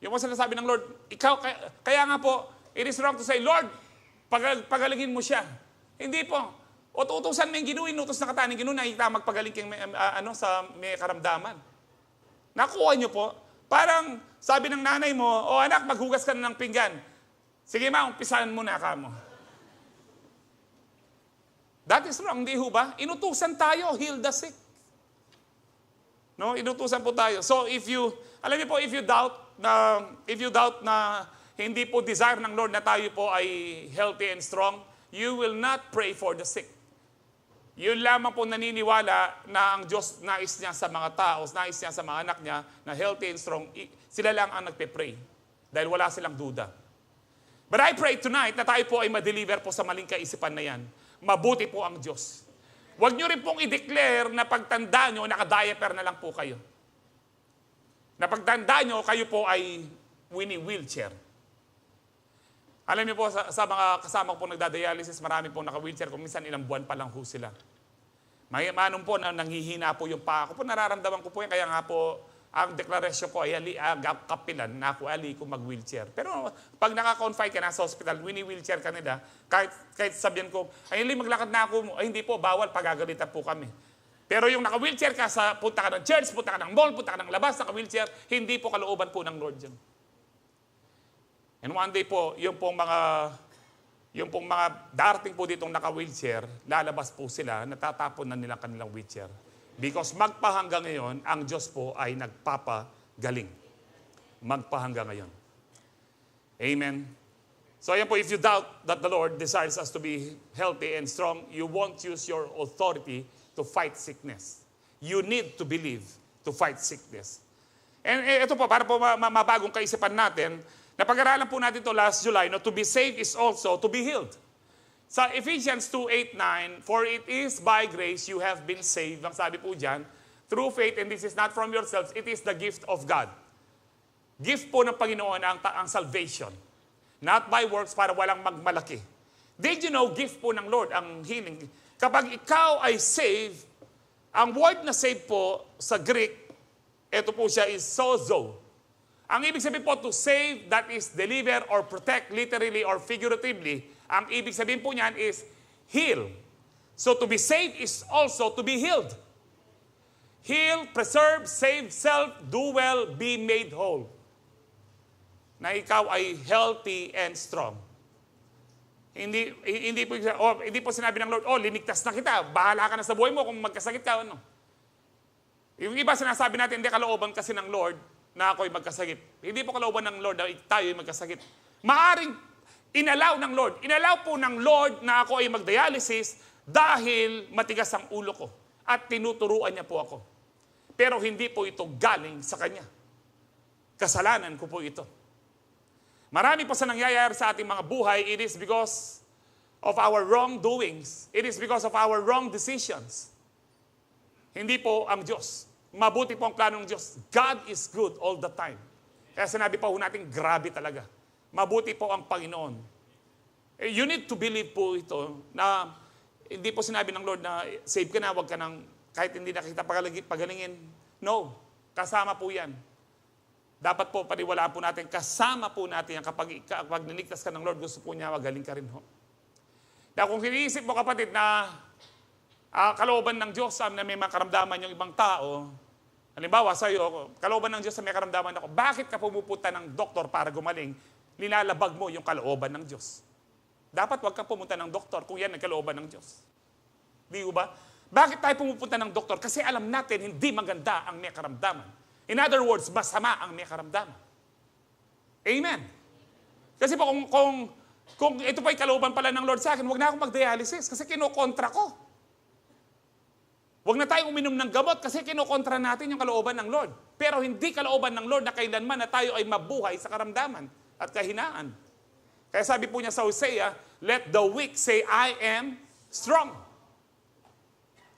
Yung mga sinasabi ng Lord, ikaw, kaya nga po, it is wrong to say, Lord, pagalingin mo siya. Hindi po. O tutusan mo yung ginuin, utos na kataning ginuin, nakikita magpagaling kang sa may karamdaman. Nakuha niyo po, parang sabi ng nanay mo, o anak, maghugas ka na ng pinggan. Sige ma, umpisahan mo na ka mo. That is wrong, hindi ho ba? Inutusan tayo, heal the sick. No, inutusan po tayo. So alam niyo po, if you doubt na hindi po desire ng Lord na tayo po ay healthy and strong, you will not pray for the sick. Yun lamang po naniniwala na ang Diyos nais niya sa mga tao, nais niya sa mga anak niya na healthy and strong, sila lang ang nagpe-pray. Dahil wala silang duda. But I pray tonight na tayo po ay ma-deliver po sa maling kaisipan na yan. Mabuti po ang Diyos. Huwag nyo rin pong i-declare na pagtanda nyo, naka-diaper na lang po kayo. Na pagtanda nyo, kayo po ay wheelchair. Alam niyo po, sa mga kasama ko po nagdadialysis, marami po naka-wheelchair. Kung minsan ilang buwan pa lang po sila. Manong po na nanghihina po yung paa ko po, nararamdaman ko po yan. Kaya nga po, ang deklarasyon ko ay kapilan na ako ko mag-wheelchair. Pero pag naka-confine ka na sa hospital, wheelchair ka nila, kahit sabihan ko, ay maglakad na ako, ay hindi po, bawal, pagagalitan po kami. Pero yung naka-wheelchair ka, punta ka ng church, punta ka ng mall, punta ka ng labas, naka-wheelchair, hindi po kalooban po ng Lord dyan. And one day po, yung pong mga darating po ditong naka-wheelchair, lalabas po sila, natatapon na nila kanilang wheelchair. Because magpahanggang ngayon, ang Diyos po ay nagpapagaling. Magpahanggang ngayon. Amen. So ayan po, if you doubt that the Lord desires us to be healthy and strong, you won't use your authority to fight sickness. You need to believe to fight sickness. And ito po, para po mabagong kaisipan natin, napag-aralan po natin ito last July, no, to be saved is also to be healed. Sa Ephesians 2:8-9, for it is by grace you have been saved. Ang sabi po dyan, through faith, and this is not from yourselves, it is the gift of God. Gift po ng Panginoon ang salvation. Not by works para walang magmalaki. Did you know, gift po ng Lord ang healing. Kapag ikaw ay saved, ang word na save po sa Greek, ito po siya is sozo. Ang ibig sabihin po, to save, that is deliver or protect, literally or figuratively. Ang ibig sabihin po niyan is heal. So to be saved is also to be healed. Heal, preserve, save, self, do well, be made whole. Na ikaw ay healthy and strong. Hindi po sinabi ng Lord, linigtas na kita, bahala ka na sa buhay mo kung magkasakit ka. Ano? Yung iba sinasabi natin, hindi kalooban kasi ng Lord na ako'y magkasakit. Hindi po kalooban ng Lord na tayo'y magkasakit. Maaring inalaw ng Lord. Inalaw po ng Lord na ako ay magdialysis dahil matigas ang ulo ko. At tinuturuan niya po ako. Pero hindi po ito galing sa Kanya. Kasalanan ko po ito. Marami po sa nangyayari sa ating mga buhay, it is because of our wrongdoings. It is because of our wrong decisions. Hindi po ang Diyos. Mabuti po ang plano ng Diyos. God is good all the time. Kaya sinabi pa po natin, grabe talaga. Mabuti po ang Panginoon. You need to believe po ito na hindi po sinabi ng Lord na save ka na, wag ka nang, kahit hindi nakita pagalingin. No, kasama po yan. Dapat po paniwalaan po natin, kasama po natin yan kapag niligtas ka ng Lord, gusto po niya, magaling ka rin ho. Kaya kung iniisip mo kapatid na kalooban ng Diyos na may makaramdaman yung ibang tao, halimbawa sa'yo, kalooban ng Diyos na may karamdaman ako, bakit ka pumupunta ng doktor para gumaling? Nilalabag mo yung kalooban ng Diyos. Dapat wag kang pumunta ng doktor kung yan ang kalooban ng Diyos. Di ba? Bakit tayo pumupunta ng doktor? Kasi alam natin hindi maganda ang may karamdaman. In other words, masama ang may karamdaman. Amen. Kasi po kung ito pa yung kalooban pala ng Lord sa akin, huwag na akong mag-dialysis kasi kinokontra ko. Huwag na tayong uminom ng gamot kasi kinokontra natin yung kalooban ng Lord. Pero hindi kalooban ng Lord na kailanman na tayo ay mabuhay sa karamdaman at kahinaan. Kaya sabi po niya sa Hosea, let the weak say, I am strong.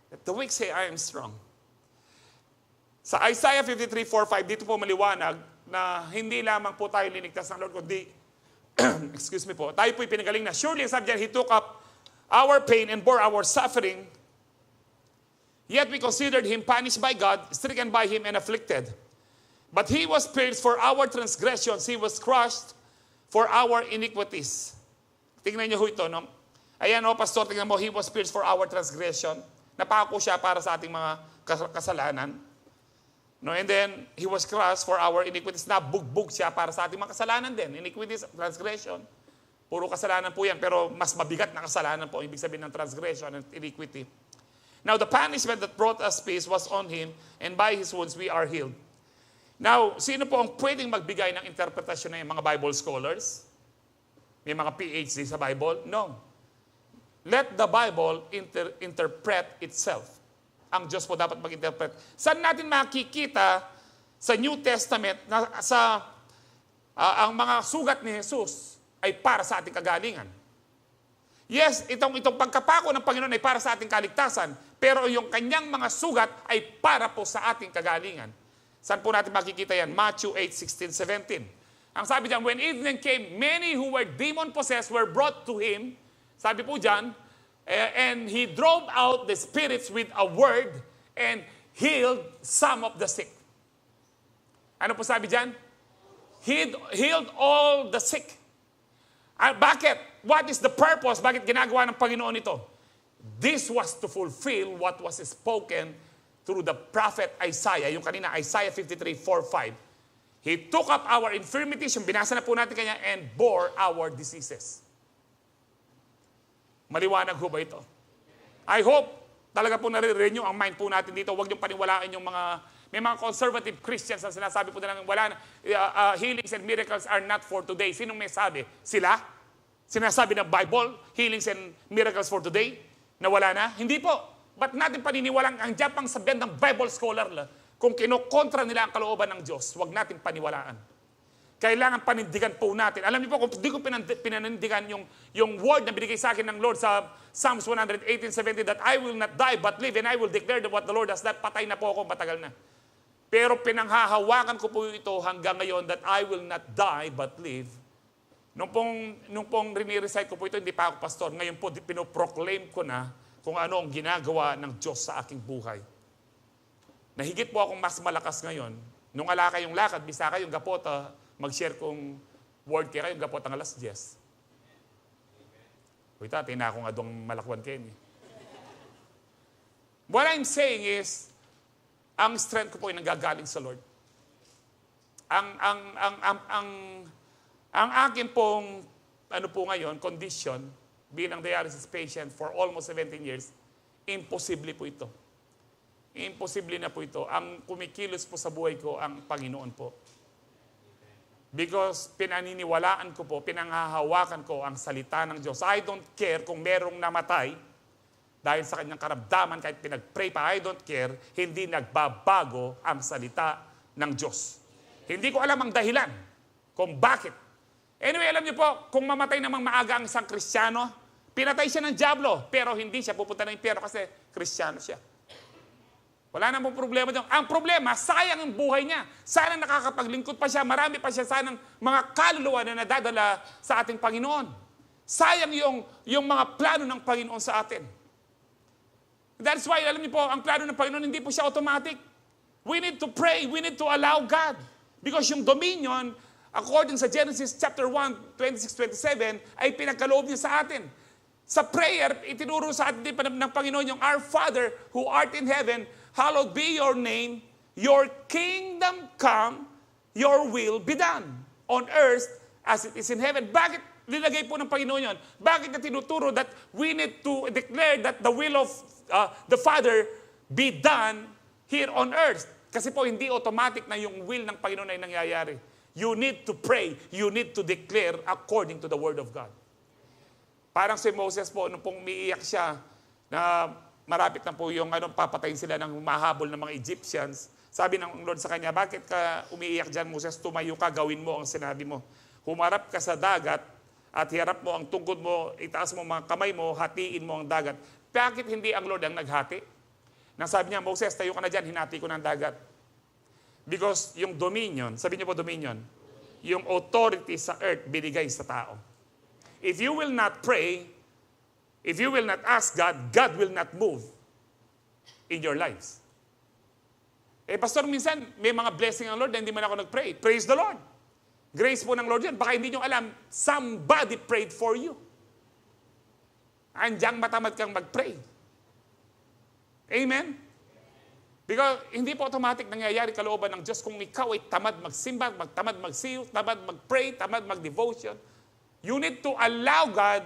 Let the weak say, I am strong. Sa Isaiah 53:4-5, dito po maliwanag na hindi lamang po tayo liligtas ng Lord, kundi, excuse me po, tayo po pinagaling na, surely, sabi niya, He took up our pain and bore our suffering, yet we considered Him punished by God, stricken by Him and afflicted. But He was pierced for our transgressions, He was crushed for our iniquities. Tingnan niyo ho ito, no? Ayan o, pastor, tingnan mo, He was pierced for our transgression. Napako siya para sa ating mga kasalanan. No, and then, He was crushed for our iniquities. Nabugbog siya para sa ating mga kasalanan din. Iniquities, transgression. Puro kasalanan po yan, pero mas mabigat na kasalanan po, ibig sabihin ng transgression and iniquity. Now, the punishment that brought us peace was on Him, and by His wounds we are healed. Now, sino po ang pwedeng magbigay ng interpretasyon ng mga Bible scholars? May mga PhD sa Bible? No. Let the Bible interpret itself. Ang Diyos po dapat mag-interpret. Saan natin makikita sa New Testament na ang mga sugat ni Jesus ay para sa ating kagalingan? Yes, itong pagkapako ng Panginoon ay para sa ating kaligtasan, pero yung kanyang mga sugat ay para po sa ating kagalingan. Saan po natin makikita yan? Matthew 8:16-17. Ang sabi diyan, when evening came, many who were demon-possessed were brought to Him. Sabi po diyan, and He drove out the spirits with a word and healed some of the sick. Ano po sabi diyan? Healed all the sick. Bakit? What is the purpose? Bakit ginagawa ng Panginoon ito? This was to fulfill what was spoken through the prophet Isaiah. Yung kanina, Isaiah 53:4-5. He took up our infirmities, yung binasa na po natin kanya, and bore our diseases. Maliwanag ho ba ito? I hope talaga po nare-renew ang mind po natin dito. Huwag niyong paniwalaan yung may mga conservative Christians na sinasabi po na wala na, healings and miracles are not for today. Sinong may sabi? Sila? Sinasabi ng Bible, healings and miracles for today, na wala na? Hindi po. Ba't natin paniniwalang ang diyan pang sabihan ng Bible scholar kung kinokontra nila ang kalooban ng Diyos, huwag natin paniwalaan. Kailangan panindigan po natin. Alam niyo po, kung di ko pinanindigan yung word na binigay sa akin ng Lord sa Psalms 118:70, that I will not die but live and I will declare what the Lord has done. Patay na po ako, matagal na. Pero pinanghahawakan ko po ito hanggang ngayon that I will not die but live. Nung pong rini-recite ko po ito, hindi pa ako pastor. Ngayon po, pinoproclaim ko na kung ano ang ginagawa ng Diyos sa aking buhay. Nahigit po akong mas malakas ngayon. Nung ala kayong lakad, bisa kayong gapota, mag-share kong word kaya kayong gapota ng alas 10. Uy, tatay na akong adong malakwan kayo. What I'm saying is, ang strength ko po ay nanggagaling sa Lord. Ang akin pong, condition, bilang dialysis patient for almost 17 years, imposible po ito. Imposible na po ito. Ang kumikilos po sa buhay ko, ang Panginoon po. Because pinaniniwalaan ko po, pinanghahawakan ko ang salita ng Diyos. I don't care kung merong namatay dahil sa kanyang karamdaman, kahit pinag-pray pa, I don't care, hindi nagbabago ang salita ng Diyos. Hindi ko alam ang dahilan kung bakit. Anyway, alam niyo po, kung mamatay namang maaga ang isang Kristiyano, pinatay siya ng dyablo, pero hindi siya pupunta ng impyerno kasi Kristiyano siya. Wala namang problema doon. Ang problema, sayang ang buhay niya. Sana nakakapaglingkod pa siya. Marami pa siya sanang mga kaluluwa na nadadala sa ating Panginoon. Sayang yung mga plano ng Panginoon sa atin. That's why, alam niyo po, ang plano ng Panginoon hindi po siya automatic. We need to pray. We need to allow God. Because yung dominion, according sa Genesis chapter 1, 26-27, ay pinagkaloob niya sa atin. Sa prayer, itinuro sa atin ng Panginoon yung Our Father who art in heaven, hallowed be your name, your kingdom come, your will be done on earth as it is in heaven. Bakit nilagay po ng Panginoon yun? Bakit na tinuturo that we need to declare that the will of the Father be done here on earth? Kasi po hindi automatic na yung will ng Panginoon ay nangyayari. You need to pray, you need to declare according to the Word of God. Parang si Moses po, nung pong umiiyak siya, na marapit na po yung papatayin sila ng mahabol ng mga Egyptians, sabi ng Lord sa kanya, bakit ka umiiyak dyan, Moses? Tumayo ka, gawin mo ang sinabi mo. Humarap ka sa dagat at hiharap mo ang tungkod mo, itaas mo mga kamay mo, hatiin mo ang dagat. Bakit hindi ang Lord ang naghati? Nang sabi niya, Moses, tayo ka na dyan, hinati ko ng dagat. Because yung dominion, sabi niyo po dominion, yung authority sa earth binigay sa tao. If you will not pray, if you will not ask God, God will not move in your lives. Pastor, minsan may mga blessing ang Lord na hindi man ako nag-pray. Praise the Lord. Grace po ng Lord yan. Baka hindi nyo alam, somebody prayed for you. Andiyan matamad kang mag-pray. Amen? Because hindi po automatic nangyayari kalooban ng Diyos kung ikaw ay tamad magsimba, tamad magsiyo, tamad mag-pray, tamad mag-devotion. You need to allow God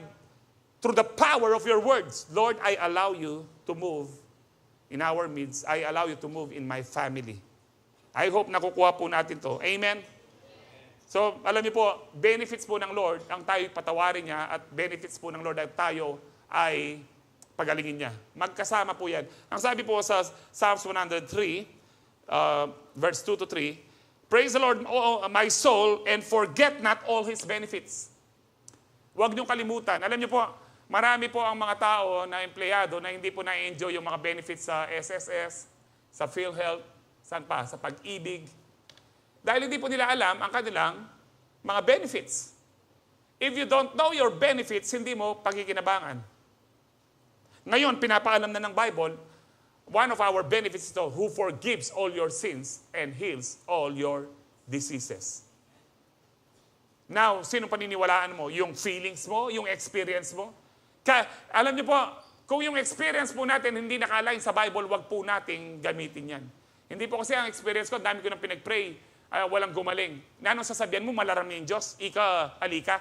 through the power of your words. Lord, I allow you to move in our midst. I allow you to move in my family. I hope nakukuha po natin to. Amen? So, alam niyo po, benefits po ng Lord ang tayo patawarin niya at benefits po ng Lord ang tayo ay pagalingin niya. Magkasama po yan. Ang sabi po sa Psalms 103, verse 2 to 3, praise the Lord, my soul, and forget not all His benefits. Huwag niyong kalimutan. Alam niyo po, marami po ang mga tao na empleyado na hindi po na-enjoy yung mga benefits sa SSS, sa PhilHealth, saan pa, sa Pag-ibig. Dahil hindi po nila alam ang kanilang mga benefits. If you don't know your benefits, hindi mo pagkikinabangan. Ngayon, pinapaalam na ng Bible, one of our benefits ito, who forgives all your sins and heals all your diseases. Now, sino paniniwalaan mo? Yung feelings mo? Yung experience mo? Alam niyo po, kung yung experience po natin hindi nakalain sa Bible, wag po nating gamitin yan. Hindi po kasi ang experience ko, dami ko nang pinag-pray, walang gumaling. Anong sasabihan mo, malaram yung Diyos? Ika, alika?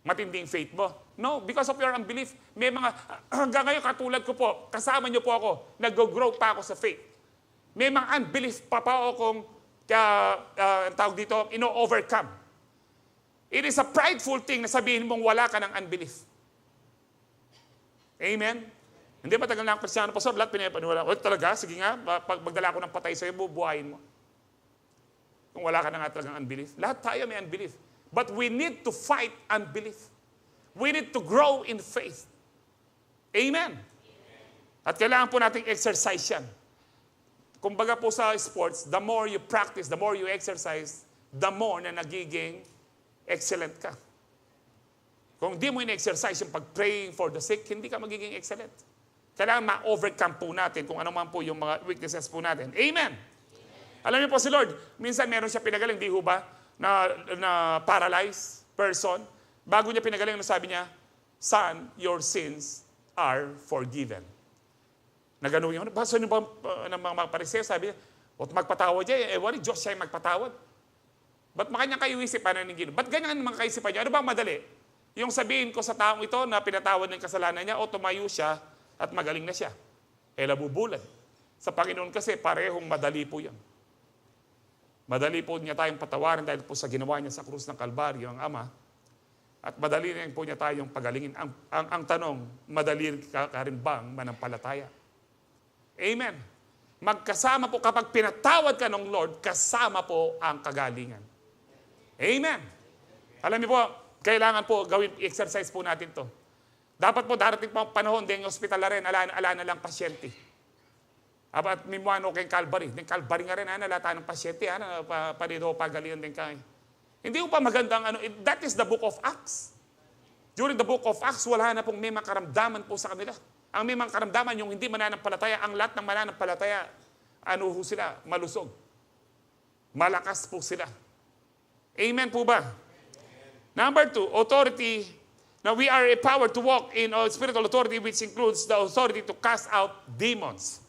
Matinding faith mo? No, because of your unbelief. May mga, hanggang ngayon katulad ko po, kasama niyo po ako, nag-grow pa ako sa faith. May mga unbelief pa akong, tawag dito, ino-overcome. It is a prideful thing na sabihin mong wala ka ng unbelief. Amen? Hindi ba tagal na ang Kristyano, Pastor? Lahat pinapaniwala. O talaga, sige nga, pag magdala ko ng patay sa'yo, bubuhayin mo. Kung wala ka na nga talagang unbelief. Lahat tayo may unbelief. But we need to fight unbelief. We need to grow in faith. Amen? At kailangan po nating exercise yan. Kumbaga po sa sports, the more you practice, the more you exercise, the more na nagiging excellent ka. Kung di mo in-exercise yung pag-praying for the sick, hindi ka magiging excellent. Kailangan ma-overcome po natin kung ano man po yung mga weaknesses po natin. Amen? Alam niyo po si Lord, minsan meron siya pinagaling, di ho ba, na paralyzed person. Bago niya pinagaling, sabi niya, Son, your sins are forgiven. Nagano yun. Basta nyo ba ng mga pariseo, sabi niya, o magpatawad niya, wala, Diyos siya yung magpatawad. Ba't makanyang kayo isipan na ninyo? Ba't ganyan ang mga kaisipan niya? Ano bang madali? Yung sabihin ko sa taong ito na pinatawad ng kasalanan niya, o tumayo siya at magaling na siya. Nabubulan. Sa Panginoon kasi, parehong madali po yan. Madali po niya tayong patawarin dahil po sa ginawa niya sa krus ng Kalbaryo, ang Ama. At madali rin po niya tayong pagalingin. Ang tanong, madali ka rin bang manampalataya? Amen. Magkasama po kapag pinatawad ka ng Lord, kasama po ang kagalingan. Amen. Alam niyo po, kailangan po gawin, exercise po natin to. Dapat po darating po ang panahon, din yung hospital na rin, ala na lang pasyente. At mimuano kay Calvary. Din Calvary nga rin, nalata ng pasyente, panido pagalingan din kayo. Hindi po pa magandang that is the book of Acts. During the book of Acts, wala na pong may makaramdaman po sa kanila. Ang may makaramdaman, yung hindi mananampalataya, ang lahat ng mananampalataya, sila, malusog. Malakas po sila. Amen po ba? Number 2, authority Now, we are empowered to walk in spiritual authority, which includes the authority to cast out demons.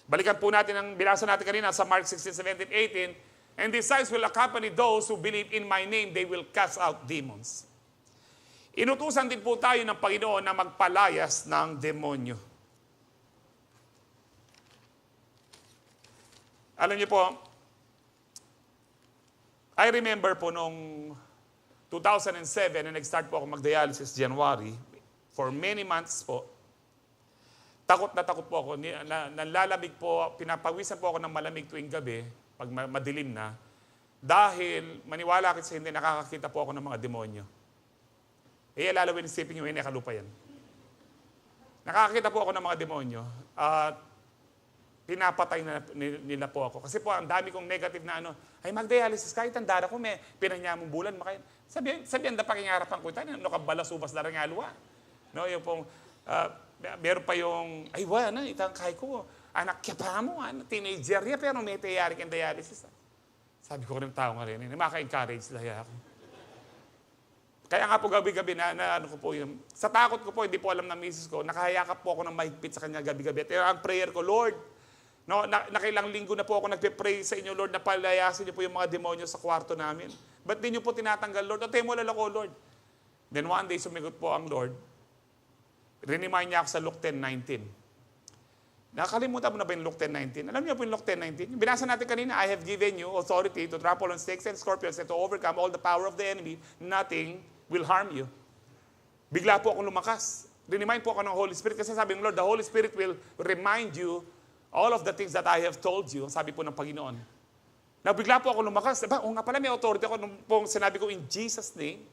Balikan po natin ang binasa natin kanina sa Mark 16, 17, 18. And these signs will accompany those who believe in my name, they will cast out demons. Inutusan din po tayo ng Panginoon na magpalayas ng demonyo. Alam niyo po, I remember po nung 2007 na nag-start po ako mag-dialysis January, for many months po, takot po ako. Nalalamig po, pinapawisan po ako ng malamig tuwing gabi, pag madilim na, dahil maniwala kasi hindi, nakakakita po ako ng mga demonyo. Lalawin isipin nyo, nakalupa yan. Nakakakita po ako ng mga demonyo, at pinapatay nila po ako. Kasi po, ang dami kong negative na ay mag-dialysis, kahit ang dara ko, may pinanyamong bulan, sabihan na pakingarapan ko, ano ka balasubas na rin nga luwa. No, yung pong, meron pa yung, ay wala, itang kay ko, anak kya pa mo, teenager ya, pero may tayari kang dialysis. Sabi ko ng tao nga rin, maka-encourage lahi ako. Kaya nga po gabi-gabi ano ko po yung, sa takot ko po, hindi po alam ng misis ko, nakahayakap po ako ng mahigpit sa kanya gabi-gabi. At ang prayer ko, Lord, no, nakailang linggo na po ako nagpe-pray sa inyo, Lord, na palayasin niyo po yung mga demonyo sa kwarto namin. Ba't di niyo po tinatanggal, Lord? At mo lalo ko, Lord. Then one day, sumigot po ang Lord. Remind niya ako sa Luke 10:19. Nakalimutan mo na ba yung Luke 10:19? Alam niyo po yung Luke 10:19? Binasa natin kanina, I have given you authority to trample on snakes and scorpions and to overcome all the power of the enemy. Nothing will harm you. Bigla po akong lumakas. Remind po ako ng Holy Spirit kasi sabi ng Lord, the Holy Spirit will remind you all of the things that I have told you. Sabi po ng Panginoon. Bigla po ako lumakas. O nga pala, may authority ako nung pong sinabi ko in Jesus' name.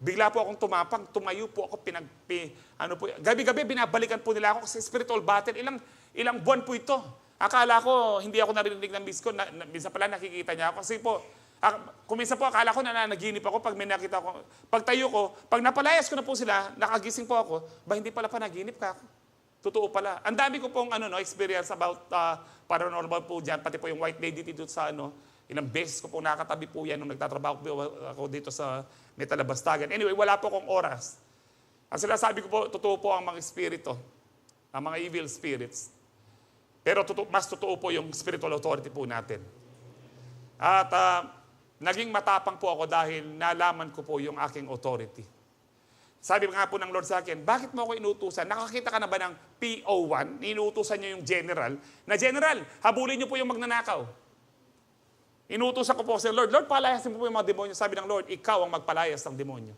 Bigla po akong tumapang, tumayo po ako, gabi-gabi binabalikan po nila ako kasi spiritual battle. Ilang buwan po ito. Akala ko, hindi ako narinig ng miss ko. Minsan pala nakikita niya ako. Kasi po, kuminsan po, akala ko nanaginip ako pag may nakita ko. Pag tayo ko, pag napalayas ko na po sila, nakagising po ako, hindi pala panaginip ka ako. Totoo pala. Ang dami ko pong experience about paranormal po dyan, pati po yung white lady dito sa ilang beses ko po nakatabi po yan nung nagtatrabaho ako dito sa Metalabastagan. Anyway, wala po akong oras. Ang sinasabi ko po, totoo po ang mga espiritu, ang mga evil spirits. Pero mas totoo po yung spiritual authority po natin. At naging matapang po ako dahil nalaman ko po yung aking authority. Sabi nga po ng Lord sa akin, bakit mo ako inutusan? Nakakita ka na ba ng PO1? Inutusan niyo yung general. Na general, habulin niyo po yung magnanakaw. Inutusan ko po sa Lord, Lord, palayasin mo po yung mga demonyo. Sabi ng Lord, ikaw ang magpalayas ng demonyo.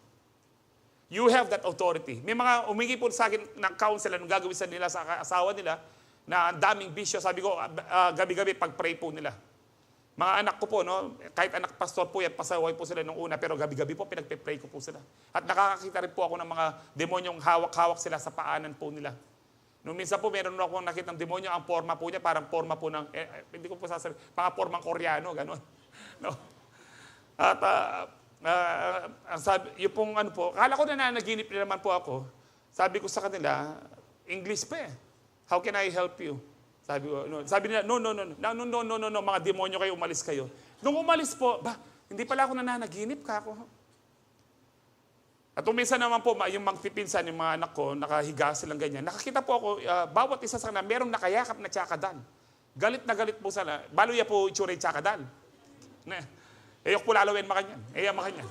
You have that authority. May mga umingi po sa akin ng counsel nung gagawin sa nila sa asawa nila na ang daming bisyo. Sabi ko, gabi-gabi pag-pray po nila. Mga anak ko po, kahit anak pastor po yan, pasaway po sila nung una, pero gabi-gabi po pinagpe-pray ko po sila. At nakakakita rin po ako ng mga demonyong hawak-hawak sila sa paanan po nila. Nung minsan po, meron ako nakitang demonyo, ang forma po niya, parang forma po ng, hindi ko po sasabihin, mga formang Koreano, gano'n. No? At sabi, yung pong kala ko na nanaginip na naman po ako, sabi ko sa kanila, English pa eh. How can I help you? Sabi nila, no, mga demonyo kayo, umalis kayo. Nung umalis po, hindi pala ako nananaginip ka ako. At umisa naman po, yung mga pipinsan, yung mga anak ko, nakahiga silang ganyan. Nakakita po ako, bawat isa sa kanila, merong nakayakap na tsakadal. Galit na galit po sana. Baluya po itsura yung tsakadal. Ayok po lalawin makanyan. Makanyan.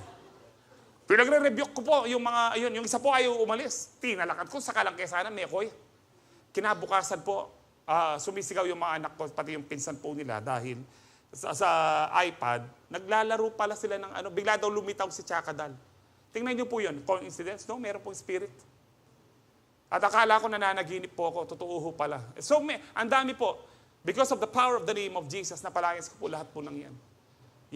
Pinagre-rebuke ko po yung mga, yung isa po ayaw umalis. Tinalakat ko sa kalangkesanan, mekoy. Kinabukasan po, sumisigaw yung mga anak ko, pati yung pinsan po nila, dahil sa iPad, naglalaro pala sila ng bigla daw lumitaw si tsakadal. Tingnan niyo po yun. Coincidence? No, meron pong spirit. At akala ko nananaginip po ako. Totoo ho pala. So, ang dami po. Because of the power of the name of Jesus, napalayas ko po lahat po ng yan.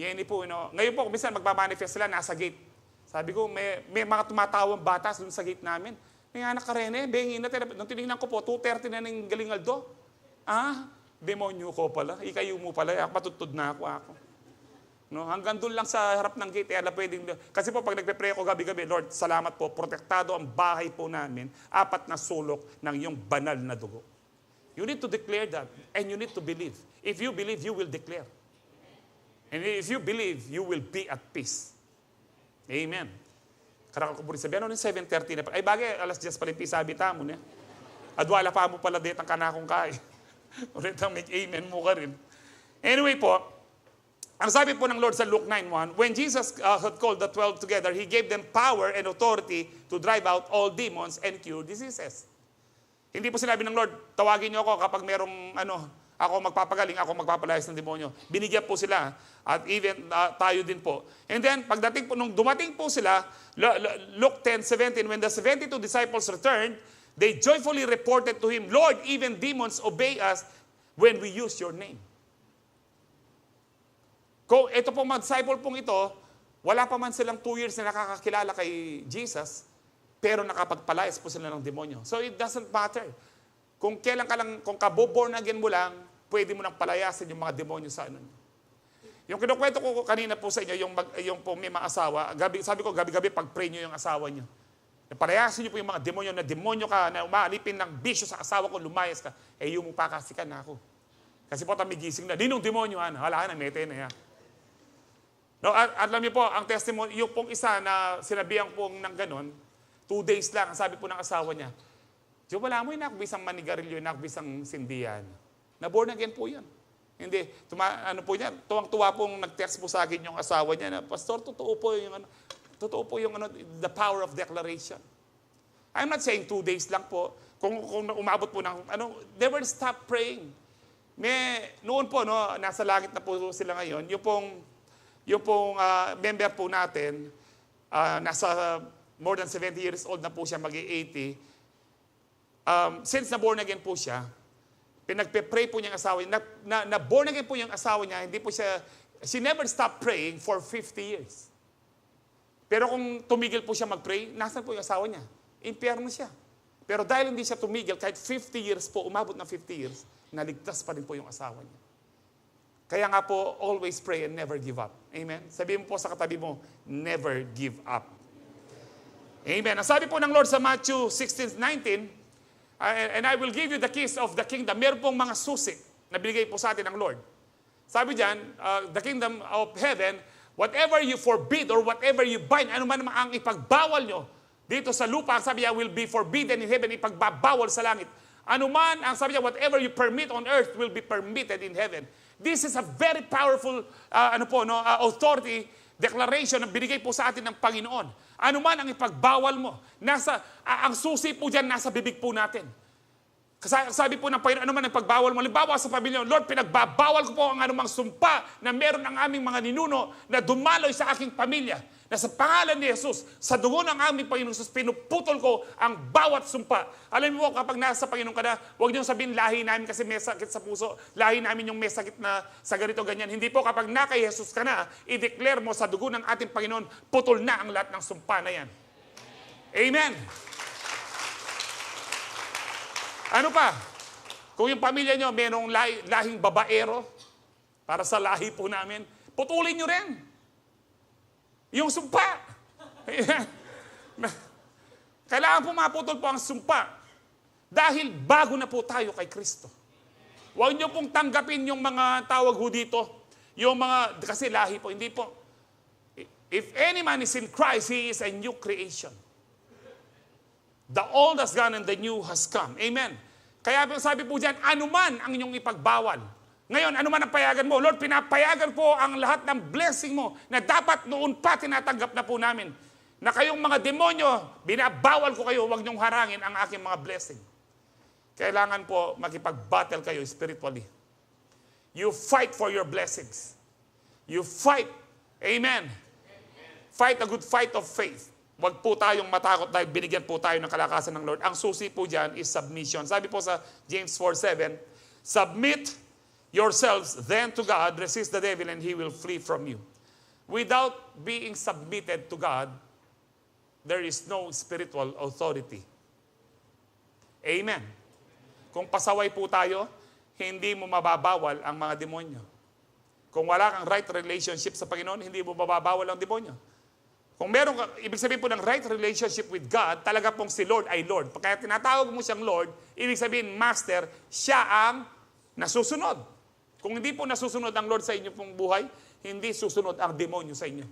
Yan po, Ngayon po, minsan magmamanifest sila, nasa gate. Sabi ko, may mga tumatawang batas dun sa gate namin. May anak ka rin bengin na. Nung tinignan ko po, 2:30 na ng Galingaldo. Demonyo ko pala. Ikayo mo pala. Matutod na ako. No, hanggang doon lang sa harap ng gate, pwedeng, kasi po pag nagpe-pray ako gabi-gabi, Lord, salamat po, protektado ang bahay po namin, 4 na sulok ng iyong banal na dugo. You need to declare that, and you need to believe. If you believe, you will declare. And if you believe, you will be at peace. Amen. Karakal ko po rin sabi, ano yung 7:30 na pa? Ay bagay, alas 10 pa rin pisabita mo na. Adwala pa mo pala dito ang kanakong kay. Ulit ang make amen mo ka rin. Anyway po, ang sabi po ng Lord sa Luke 9:1, when Jesus had called the 12 together, He gave them power and authority to drive out all demons and cure diseases. Hindi po sinabi ng Lord, tawagin niyo ako kapag merong ako magpapagaling, ako magpapalayas ng demonyo. Binigyan po sila at even tayo din po. And then, pagdating po, nung dumating po sila, Luke 10:17, when the 72 disciples returned, they joyfully reported to Him, Lord, even demons obey us when we use your name. Kung ito pong mga disciple pong ito, wala pa man silang 2 years na nakakakilala kay Jesus, pero nakapagpalayas po sila ng demonyo. So it doesn't matter. Kung kailan ka lang, kung ka-born again mo lang, pwede mo nang palayasin yung mga demonyo sa ano. Yung kinukwento ko kanina po sa inyo, yung po may mga asawa, sabi ko gabi-gabi pag-pray nyo yung asawa nyo. Palayasin nyo po yung mga demonyo ka na umaalipin ng bisyo sa asawa ko, lumayas ka, yung mupakasikan na ako. Kasi po may gising na, dinong demonyo, wala na, mete na yan. No, alam niyo po, ang testimony, yung pong isa na sinabihan pong ng ganon, 2 days lang, sabi po ng asawa niya, Diyo, wala mo yung nakabisang manigarilyo, nakabisang sindihan. Na-born again po yan. Hindi, tuwang-tuwa pong nag-text po sa akin yung asawa niya na, Pastor, totoo po yung the power of declaration. I'm not saying 2 days lang po. Kung umabot po ng, never stop praying. Noon po, nasa langit na po sila ngayon, yung pong member po natin, nasa more than 70 years old na po siya, mag-80, since na-born again po siya, pinagpe-pray po niyang asawa niya, na-born again po yung asawa niya, hindi po siya, she never stopped praying for 50 years. Pero kung tumigil po siya mag-pray, nasan po yung asawa niya? Impyerno siya. Pero dahil hindi siya tumigil, kahit 50 years po, umabot na 50 years, naligtas pa rin po yung asawa niya. Kaya nga po, always pray and never give up. Amen? Sabihin mo po sa katabi mo, never give up. Amen. Ang sabi po ng Lord sa Matthew 16:19, and I will give you the keys of the kingdom. Meron pong mga susi na binigay po sa atin ng Lord. Sabi diyan, the kingdom of heaven, whatever you forbid or whatever you bind, ano man ang ipagbawal nyo dito sa lupa, sabi niya, will be forbidden in heaven, ipagbabawal sa langit. Ano man, ang sabi niya, whatever you permit on earth will be permitted in heaven. This is a very powerful authority declaration na binigay po sa atin ng Panginoon. Ano man ang ipagbawal mo, ang susi po dyan, nasa bibig po natin. Sabi po ng Panginoon, ano man ang pagbawal mo, halimbawa sa pamilya, Lord, pinagbabawal ko po ang anumang sumpa na meron ang aming mga ninuno na dumaloy sa aking pamilya. Na sa pangalan ni Jesus, sa dugo ng aming Panginoon Jesus, pinuputol ko ang bawat sumpa. Alam mo, kapag nasa Panginoon ka na, huwag niyong sabihin, lahi namin kasi may sakit sa puso, lahi namin yung may sakit na sa ganito, ganyan. Hindi po, kapag na kay Jesus ka na, i-declare mo sa dugo ng ating Panginoon, putol na ang lahat ng sumpa na yan. Amen. Ano pa? Kung yung pamilya nyo, mayroong lahing babaero, para sa lahi po namin, putulin nyo rin. Yung sumpa. Kailangan po maputol po ang sumpa. Dahil bago na po tayo kay Kristo. Huwag nyo pong tanggapin yung mga tawag ho dito. Yung mga, kasi lahi po, hindi po. If any man is in Christ, he is a new creation. The old has gone and the new has come. Amen. Kaya sabi po dyan, anuman ang inyong ipagbawal. Ngayon, ano man ang payagan mo? Lord, pinapayagan po ang lahat ng blessing mo na dapat noon pa tinatanggap na po namin. Na kayong mga demonyo, binabawal ko kayo, huwag niyong harangin ang aking mga blessing. Kailangan po makipag-battle kayo spiritually. You fight for your blessings. You fight. Amen. Fight a good fight of faith. Huwag po tayong matakot dahil binigyan po tayo ng kalakasan ng Lord. Ang susi po dyan is submission. Sabi po sa James 4:7, submit yourselves then to God, resist the devil, and he will flee from you. Without being submitted to God, there is no spiritual authority. Amen. Kung pasaway po tayo, hindi mo mababawal ang mga demonyo. Kung wala kang right relationship sa Panginoon, hindi mo mababawal ang demonyo. Kung meron ka, ibig sabihin po ng right relationship with God, talaga pong si Lord ay Lord. Kaya tinatawag mo siyang Lord, ibig sabihin, Master, siya ang nasusunod. Kung hindi po nasusunod ang Lord sa inyo pong buhay, hindi susunod ang demonyo sa inyo.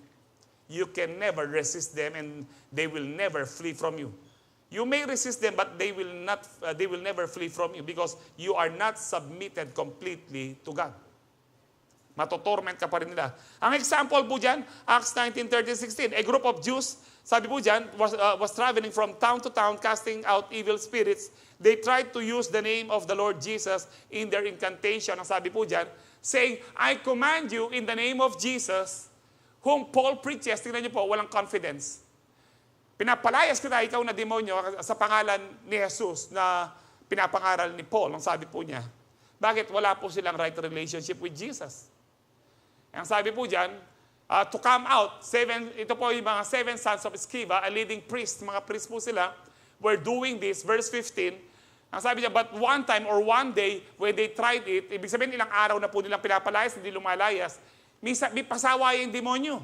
you can never resist them and they will never flee from you. You may resist them, but they will never flee from you because you are not submitted completely to God. Matotorment ka pa rin nila. Ang example po dyan, Acts 19:13-16, a group of Jews, sabi po dyan, was traveling from town to town casting out evil spirits. They tried to use the name of the Lord Jesus in their incantation. Ang sabi po dyan, saying, I command you in the name of Jesus, whom Paul preaches. Tingnan niyo po, walang confidence. Pinapalayas kita, ikaw na demonyo, sa pangalan ni Jesus na pinapangaral ni Paul. Ang sabi po niya, bakit wala po silang right relationship with Jesus? Ang sabi po dyan, to come out, ito po yung mga 7 sons of Sceva, a leading priest, mga priest po sila, were doing this, verse 15. Ang sabi niya, but one time or one day, when they tried it, ibig sabihin ilang araw na po nilang pinapalayas, hindi lumalayas, may pasawa yung demonyo.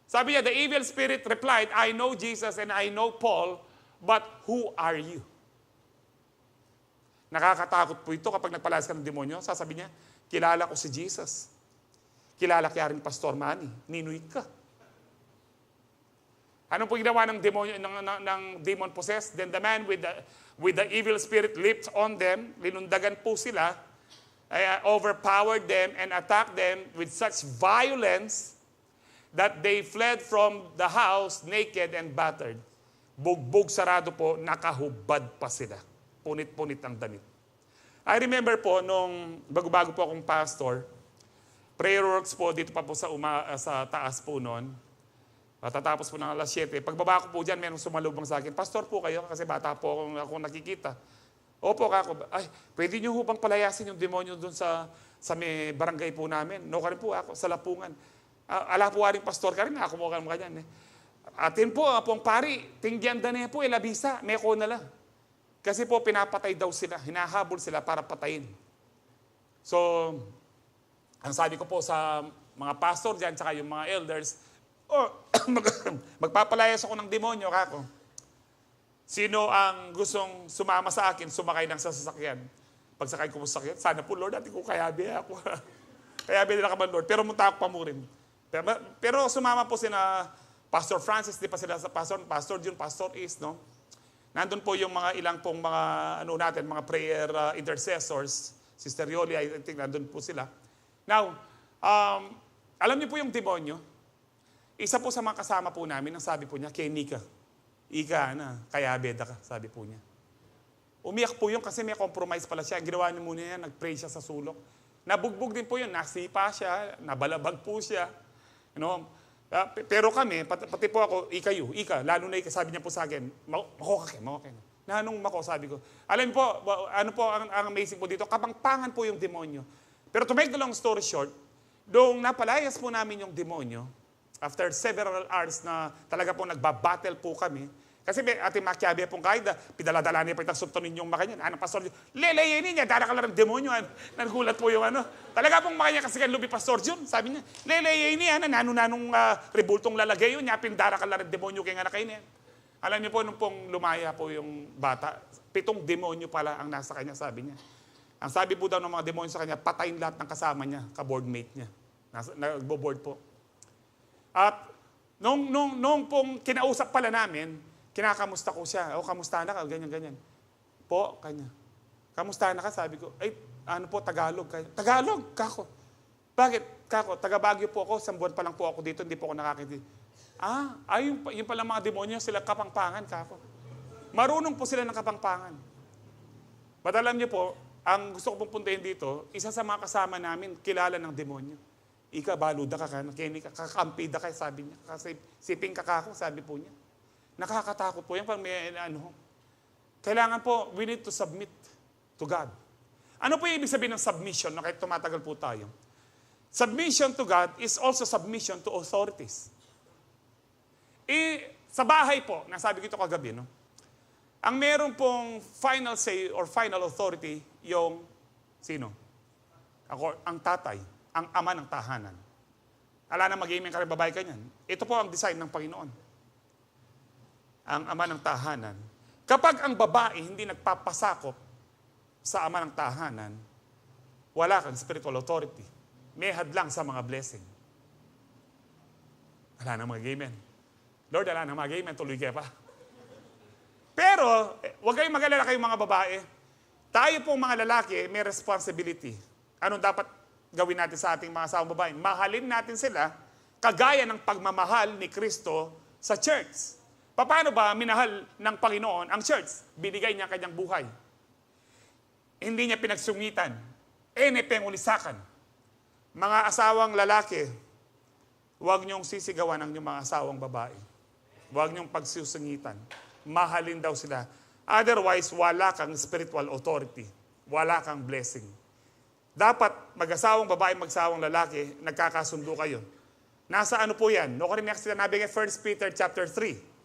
Sabi niya, the evil spirit replied, I know Jesus and I know Paul, but who are you? Nakakatakot po ito kapag nagpalayas ka ng demonyo. Sasabi niya, kilala ko si Jesus. Kilala kaya rin Pastor Manny, Ninoy ka. Ano po ginawa ng demonyo ng demon possessed? Then the man with the evil spirit leaped on them, linundagan po sila, overpowered them and attacked them with such violence that they fled from the house naked and battered. Bugbog sarado po, nakahubad pa sila. Punit-punit ang damit. I remember po nung bago-bago po akong pastor, prayer works po dito pa po sa taas po noon. Tatapos po ng alas 7. Pagbaba ko po dyan, merong sumalubong sa akin, Pastor po kayo, kasi bata po ako nakikita. Opo kako, ay, pwede nyo hubang palayasin yung demonyo doon sa may barangay po namin. No ka rin po ako, sa Lapungan. Ala po waring pastor ka rin, ako mo ka ganyan. Atin po, pong pari, tingyan na po, ilabisa, meko na lang. Kasi po, pinapatay daw sila, hinahabol sila para patayin. So, ang sabi ko po sa mga pastor dyan, saka yung mga elders, magpapalayas ako ng demonyo, kako. Sino ang gustong sumama sa akin, sumakay ng sasakyan? Pagsakay ko sa sasakyan, sana po, Lord, natin ko kayabi ako. Kayabi nila ka man, Lord. Pero munta ako pa mo rin. Pero sumama po sina Pastor Francis, di pa sila sa Pastor June, Pastor East, no? Nandun po yung mga ilang pong mga, mga prayer intercessors. Sister Yoli, I think nandun po sila. Now, alam niyo po yung demonyo, isa po sa mga kasama po namin, ang sabi po niya, kay Nika, ika na, kaya beda ka, sabi po niya. Umiyak po yun kasi may compromise pala siya. Ginawa niya muna yan, nag-pray siya sa sulok. Nabugbog din po yun, nasipa siya, nabalabag po siya. Pero kami, pati po ako, ika, lalo na sabi niya po sa akin, makokake. Nanong mako, sabi ko. Alam po, ano po ang amazing po dito, kapangpangan po yung demonyo. Pero to make the long story short, doong napalayas po namin yung demonyo, after several hours na talaga po nagbabattle po kami, kasi ating makiabi pong kaida, pidaladala niya pa itang suntunin yung makanyan. Anong pastor, leleyin niya, dala ka lang ng demonyo. Nagulat po yung Talaga pong makanya kasi kan lubi Pastor Jun, sabi niya, leleyin niya, nanong rebultong lalagay yun, niya, pindara ka lang ng demonyo kaya nga na kayo niya. Alam niyo po, nung pong lumaya po yung bata, 7 demonyo pala ang nasa kanya, sabi niya. Ang sabi po daw ng mga demonyo sa kanya, patayin lahat ng kasama niya, ka-boardmate niya. Nagbo-board po. At nung pong kinausap pala namin, kinakamusta ko siya. Kamusta na ka? Ganyan. Po, kanya. Kamusta na ka? Sabi ko, ay, ano po, Tagalog. Tagalog, kako. Bakit? Kako, taga Baguio po ako, 1 buwan pa lang po ako dito, hindi po ako nakakita. Yung pala mga demonyo, sila kapangpangan, kako. Marunong po sila ng kapangpangan. But alam niyo po, ang gusto ko pong puntahin dito, isa sa mga kasama namin, kilala ng demonyo. Ika, baluda ka, kakampida ka, sabi niya. Kasi siping kakako, sabi po niya. Nakakatakot po yan pag may Kailangan po, we need to submit to God. Ano po yung ibig sabihin ng submission na kahit tumatagal po tayo? Submission to God is also submission to authorities. Sa bahay po, nasabi ko ito kagabi, ang meron pong final say or final authority, yung sino? Ang tatay, ang ama ng tahanan. Ala na mag-aiming ka rin babae ka niyan. Ito po ang design ng Panginoon. Ang ama ng tahanan. Kapag ang babae hindi nagpapasakop sa ama ng tahanan, wala kang spiritual authority. May hadlang sa mga blessing. Wala na mga amen. Lord, ala na mag-amen, tuloy kayo pa. Pero, huwag kayong mag-alala kayong mga babae. Tayo pong mga lalaki, may responsibility. Anong dapat gawin natin sa ating mga asawang babae? Mahalin natin sila, kagaya ng pagmamahal ni Kristo sa church. Paano ba minahal ng Panginoon ang church? Binigay niya kanyang buhay. Hindi niya pinagsungitan. Pengulisakan. Mga asawang lalaki, huwag niyong sisigawan ang inyong mga asawang babae. Huwag niyong pagsusungitan. Mahalin daw sila. Otherwise, wala kang spiritual authority. Wala kang blessing. Dapat mag-asawang babae, mag-asawang lalaki, nagkakasundo kayo. Nasa ano po yan? No, karinig sila nabi ng 1 Peter chapter 3.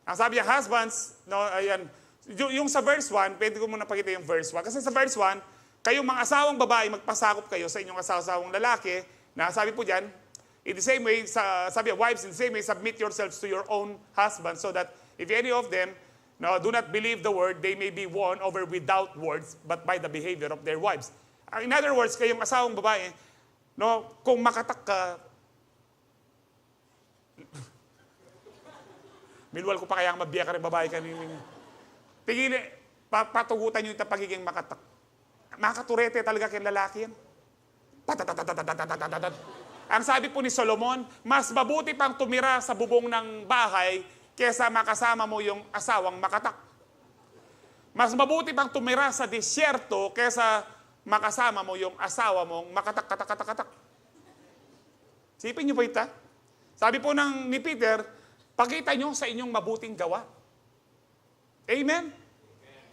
Ang sabi niya, husbands, no, ayan, yung sa verse 1, pwede ko muna pakita yung verse 1. Kasi sa verse 1, kayong mga asawang babae, magpasakop kayo sa inyong asawang lalaki, na sabi po dyan, in the same way, sabi niya, wives, in the same way, submit yourselves to your own husband, so that if any of them do not believe the word, they may be won over without words, but by the behavior of their wives. In other words, kayong asawang babae, no, kung makatak ka, milwal ko pa kaya ang mabiya ka rin babae ka. Tigil, patugutan nyo yung pagiging makatak. Makaturete talaga kayong lalaki yan. Ang sabi po ni Solomon, mas mabuti pang tumira sa bubong ng bahay kesa makasama mo yung asawang makatak. Mas mabuti pang tumira sa disyerto kesa makasama mo yung asawa mong makatak. Sipin nyo po ito. Sabi po ni Peter, pakita nyo sa inyong mabuting gawa. Amen?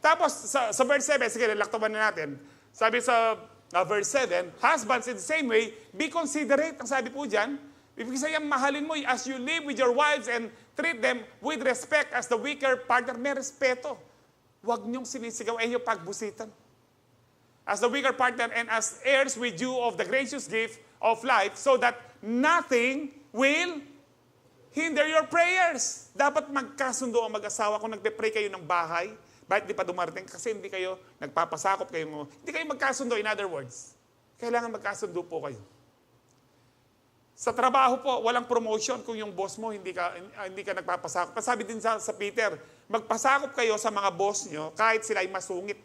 Tapos sa verse 7, sige, lalaktaban na natin. Sabi sa verse 7, husbands in the same way, be considerate. Ang sabi po dyan, ibig sabihin, mahalin mo as you live with your wives and treat them with respect as the weaker partner. May respeto. Huwag niyong sinisigaw ay yung pagbusitan. As the weaker partner and as heirs with you of the gracious gift of life, so that nothing will hinder your prayers. Dapat magkasundo ang mag-asawa kung nagpe-pray kayo ng bahay. Bakit di pa dumarating? Kasi hindi kayo nagpapasakop kayo. Hindi kayo magkasundo, in other words. Kailangan magkasundo po kayo. Sa trabaho po, walang promotion kung yung boss mo hindi ka nagpapasakop. Sabi din sa Peter, magpasakop kayo sa mga boss nyo kahit sila ay masungit.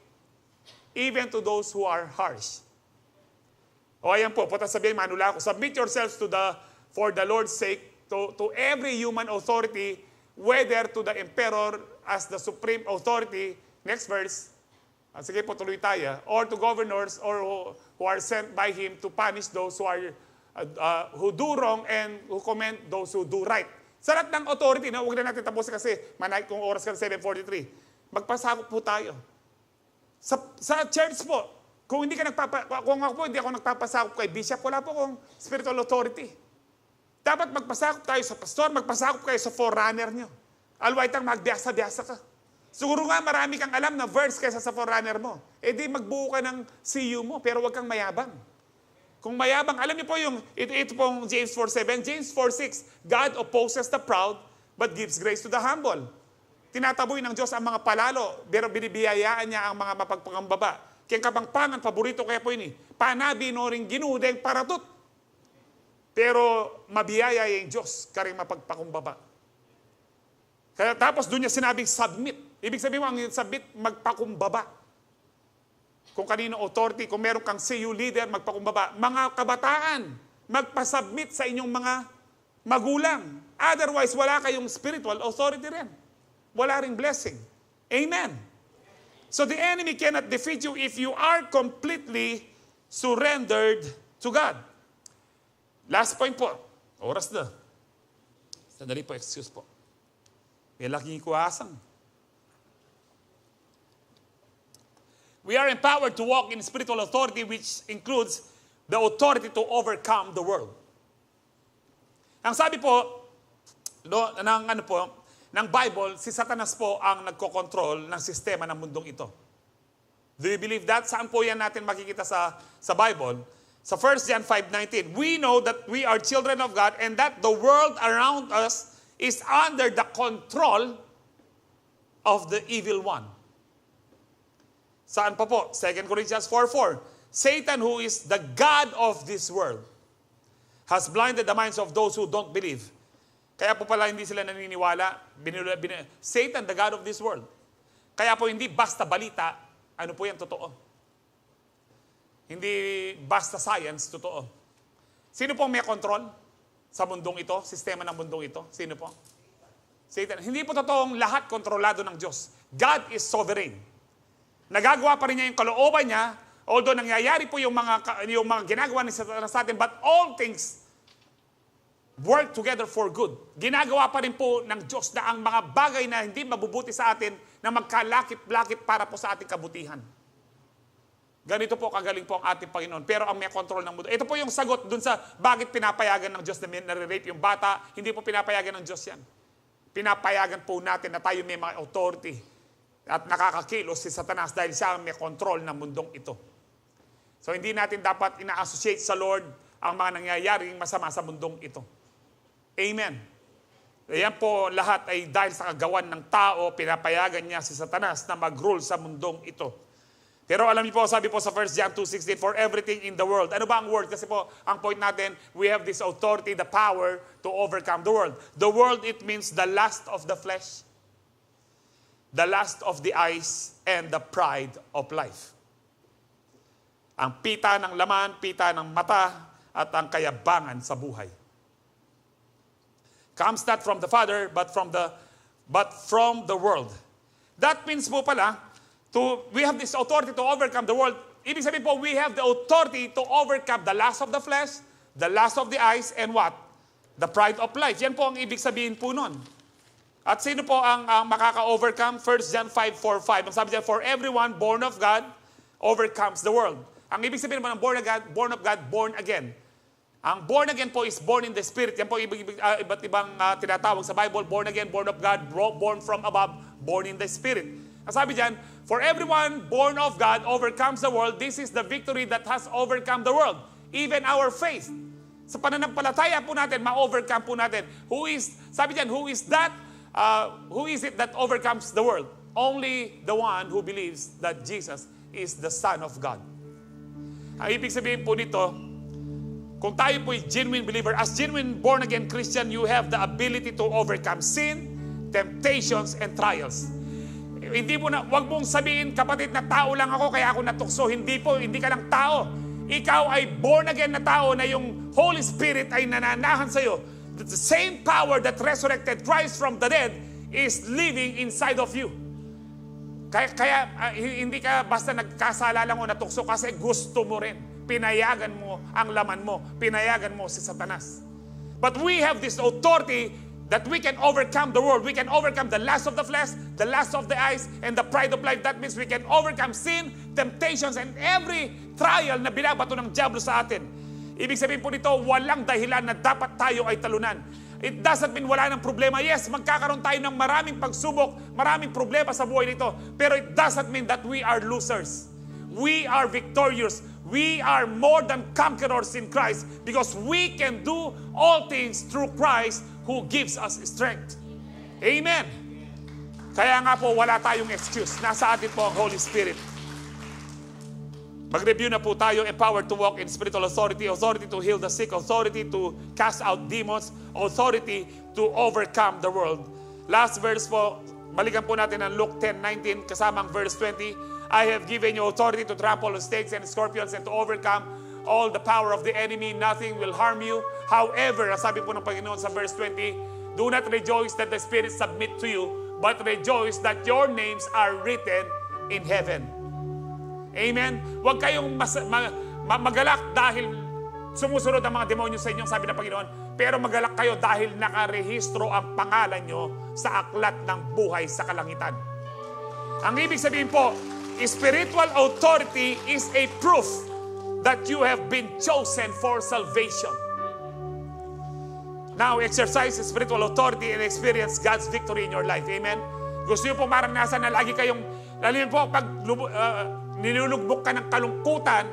Even to those who are harsh. O ayan po, punta sabihin, manula ako, submit yourselves for the Lord's sake, to every human authority, whether to the emperor as the supreme authority, next verse, sige po tuloy tayo, or to governors or who are sent by him to punish those who do wrong and who commend those who do right. Sa lahat ng authority, huwag na natin tapusin kasi kung oras ka 7:43, magpasakop po tayo. Sa church po, kung ako po, hindi ako nagpapasakop kay bishop, wala po akong spiritual authority. Dapat magpasakop tayo sa pastor, magpasakop kayo sa forerunner nyo. Alwaitang magbiasa-biasa ka. Siguro nga marami kang alam na verse kaysa sa forerunner mo. E di magbuo ka ng CU mo, pero wag kang mayabang. Kung mayabang, alam niyo po ito pong James 4:7, James 4:6, God opposes the proud, but gives grace to the humble. Tinataboy ng Diyos ang mga palalo, pero binibiyayaan niya ang mga mapagpangambaba. Kaya kapangpangan, paborito kaya po ini, panabi no ring ginudeng paratut. Pero mabiyaya yung Diyos, karing mapagpakumbaba. Kaya tapos doon niya sinabing submit. Ibig sabihin mo, ang submit, magpakumbaba. Kung kanino authority, kung meron kang CU leader, magpakumbaba. Mga kabataan, magpasubmit sa inyong mga magulang. Otherwise, wala kayong spiritual authority rin. Wala ring blessing. Amen. So the enemy cannot defeat you if you are completely surrendered to God. Last point po. Oras na. Sandali po, excuse po. May laking kuwasang. We are empowered to walk in spiritual authority, which includes the authority to overcome the world. Ang sabi po, ng Bible, si Satanas po ang nagkokontrol ng sistema ng mundong ito. Do you believe that? Saan po yan natin makikita sa Bible? Sa 1 John 5:19, we know that we are children of God and that the world around us is under the control of the evil one. Saan pa po? 2 Corinthians 4:4, Satan, who is the God of this world, has blinded the minds of those who don't believe. Kaya po pala hindi sila naniniwala. Satan, the God of this world. Kaya po hindi basta balita, ano po yan, totoo. Hindi basta science, totoo. Sino po may control sa mundong ito, sistema ng mundong ito? Sino po? Satan. Hindi po totoong lahat kontrolado ng Diyos. God is sovereign. Nagagawa pa rin niya yung kalooban niya, although nangyayari po yung mga ginagawa ni Satanas sa atin, but all things work together for good. Ginagawa pa rin po ng Diyos na ang mga bagay na hindi mabubuti sa atin na magkalakip-lakip para po sa ating kabutihan. Ganito po kagaling po ang ating Panginoon. Pero ang may control ng mundo. Ito po yung sagot dun sa bakit pinapayagan ng Diyos na nare-rape yung bata. Hindi po pinapayagan ng Diyos yan. Pinapayagan po natin na tayo may mga authority at nakakakilos si Satanas dahil siya ang may control ng mundong ito. So hindi natin dapat ina-associate sa Lord ang mga nangyayaring masama sa mundong ito. Amen. Ayan po lahat ay dahil sa kagawan ng tao, pinapayagan niya si Satanas na mag-rule sa mundong ito. Pero alam niyo po, sabi po sa 1 John 2:16, for everything in the world. Ano ba ang world? Kasi po, ang point natin, we have this authority, the power to overcome the world. The world, it means the lust of the flesh, the lust of the eyes, and the pride of life. Ang pita ng laman, pita ng mata, at ang kayabangan sa buhay. Comes not from the Father, but from the world. That means po pala, we have this authority to overcome the world. Ibig sabihin po, we have the authority to overcome the lust of the flesh, the lust of the eyes, and what? The pride of life. Yan po ang ibig sabihin po nun. At sino po ang makaka-overcome? 1 John 5:4-5. Ang sabi dyan, for everyone born of God overcomes the world. Ang ibig sabihin naman ng born of God, born again. Ang born again po is born in the Spirit. Yan po iba't ibang tinatawag sa Bible. Born again, born of God, born from above, born in the Spirit. Ang sabi dyan, for everyone born of God overcomes the world. This is the victory that has overcome the world. Even our faith. Sa pananampalataya po natin, ma-overcome po natin. Sabi dyan, who is it that overcomes the world? Only the one who believes that Jesus is the Son of God. Ang ibig sabihin po nito, kung tayo po'y genuine believer, as genuine born-again Christian, you have the ability to overcome sin, temptations, and trials. Wag mong sabihin, kapatid, na tao lang ako, kaya ako natukso. Hindi po, hindi ka lang tao. Ikaw ay born-again na tao na yung Holy Spirit ay nananahan sa'yo. The same power that resurrected Christ from the dead is living inside of you. Kaya hindi ka basta nagkasala lang o natukso kasi gusto mo rin. Pinayagan mo ang laman mo. Pinayagan mo si Satanas. But we have this authority that we can overcome the world. We can overcome the lust of the flesh, the lust of the eyes, and the pride of life. That means we can overcome sin, temptations, and every trial na binabato ng diablo sa atin. Ibig sabihin po nito, walang dahilan na dapat tayo ay talunan. It doesn't mean wala ng problema. Yes, magkakaroon tayo ng maraming pagsubok, maraming problema sa buhay nito. Pero it doesn't mean that we are losers. We are victorious. We are more than conquerors in Christ because we can do all things through Christ who gives us strength. Amen. Kaya nga po, wala tayong excuse. Nasa atin po ang Holy Spirit. Mag-review na po tayo. Empowered to walk in spiritual authority, authority to heal the sick, authority to cast out demons, authority to overcome the world. Last verse po, balikan po natin ang Luke 10:19 kasama ang verse 20. I have given you authority to trample on snakes and scorpions and to overcome all the power of the enemy. Nothing will harm you. However, sabi po ng Panginoon sa verse 20, do not rejoice that the Spirit submit to you, but rejoice that your names are written in heaven. Amen? Huwag kayong magalak dahil sumusunod ang mga demonyo sa inyong sabi ng Panginoon, pero magalak kayo dahil nakarehistro ang pangalan nyo sa aklat ng buhay sa kalangitan. Ang ibig sabihin po, spiritual authority is a proof that you have been chosen for salvation. Now, exercise spiritual authority and experience God's victory in your life. Amen? Gusto nyo po maranasan na lagi kayong, lalo nyo po pag nilulugbok ka ng kalungkutan,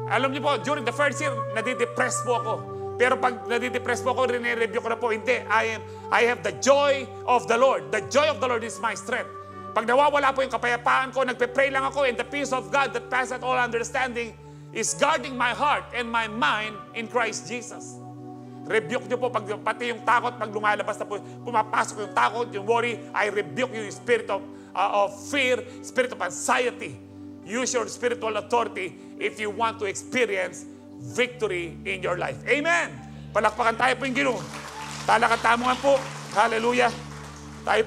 alam niyo po, during the first year, nadidepress po ako. Pero pag nadidepress po ako, rinireview ko na po, hindi. I have the joy of the Lord. The joy of the Lord is my strength. Pag nawawala po yung kapayapaan ko, nagpe-pray lang ako, and the peace of God that passeth all understanding is guarding my heart and my mind in Christ Jesus. Rebuke nyo po, pati yung takot, pag lumalabas na po, pumapasok yung takot, yung worry, I rebuke you, yung spirit of fear, spirit of anxiety. Use your spiritual authority if you want to experience victory in your life. Amen! Palakpakan tayo po yung Ginoo. Talakatamungan po. Hallelujah.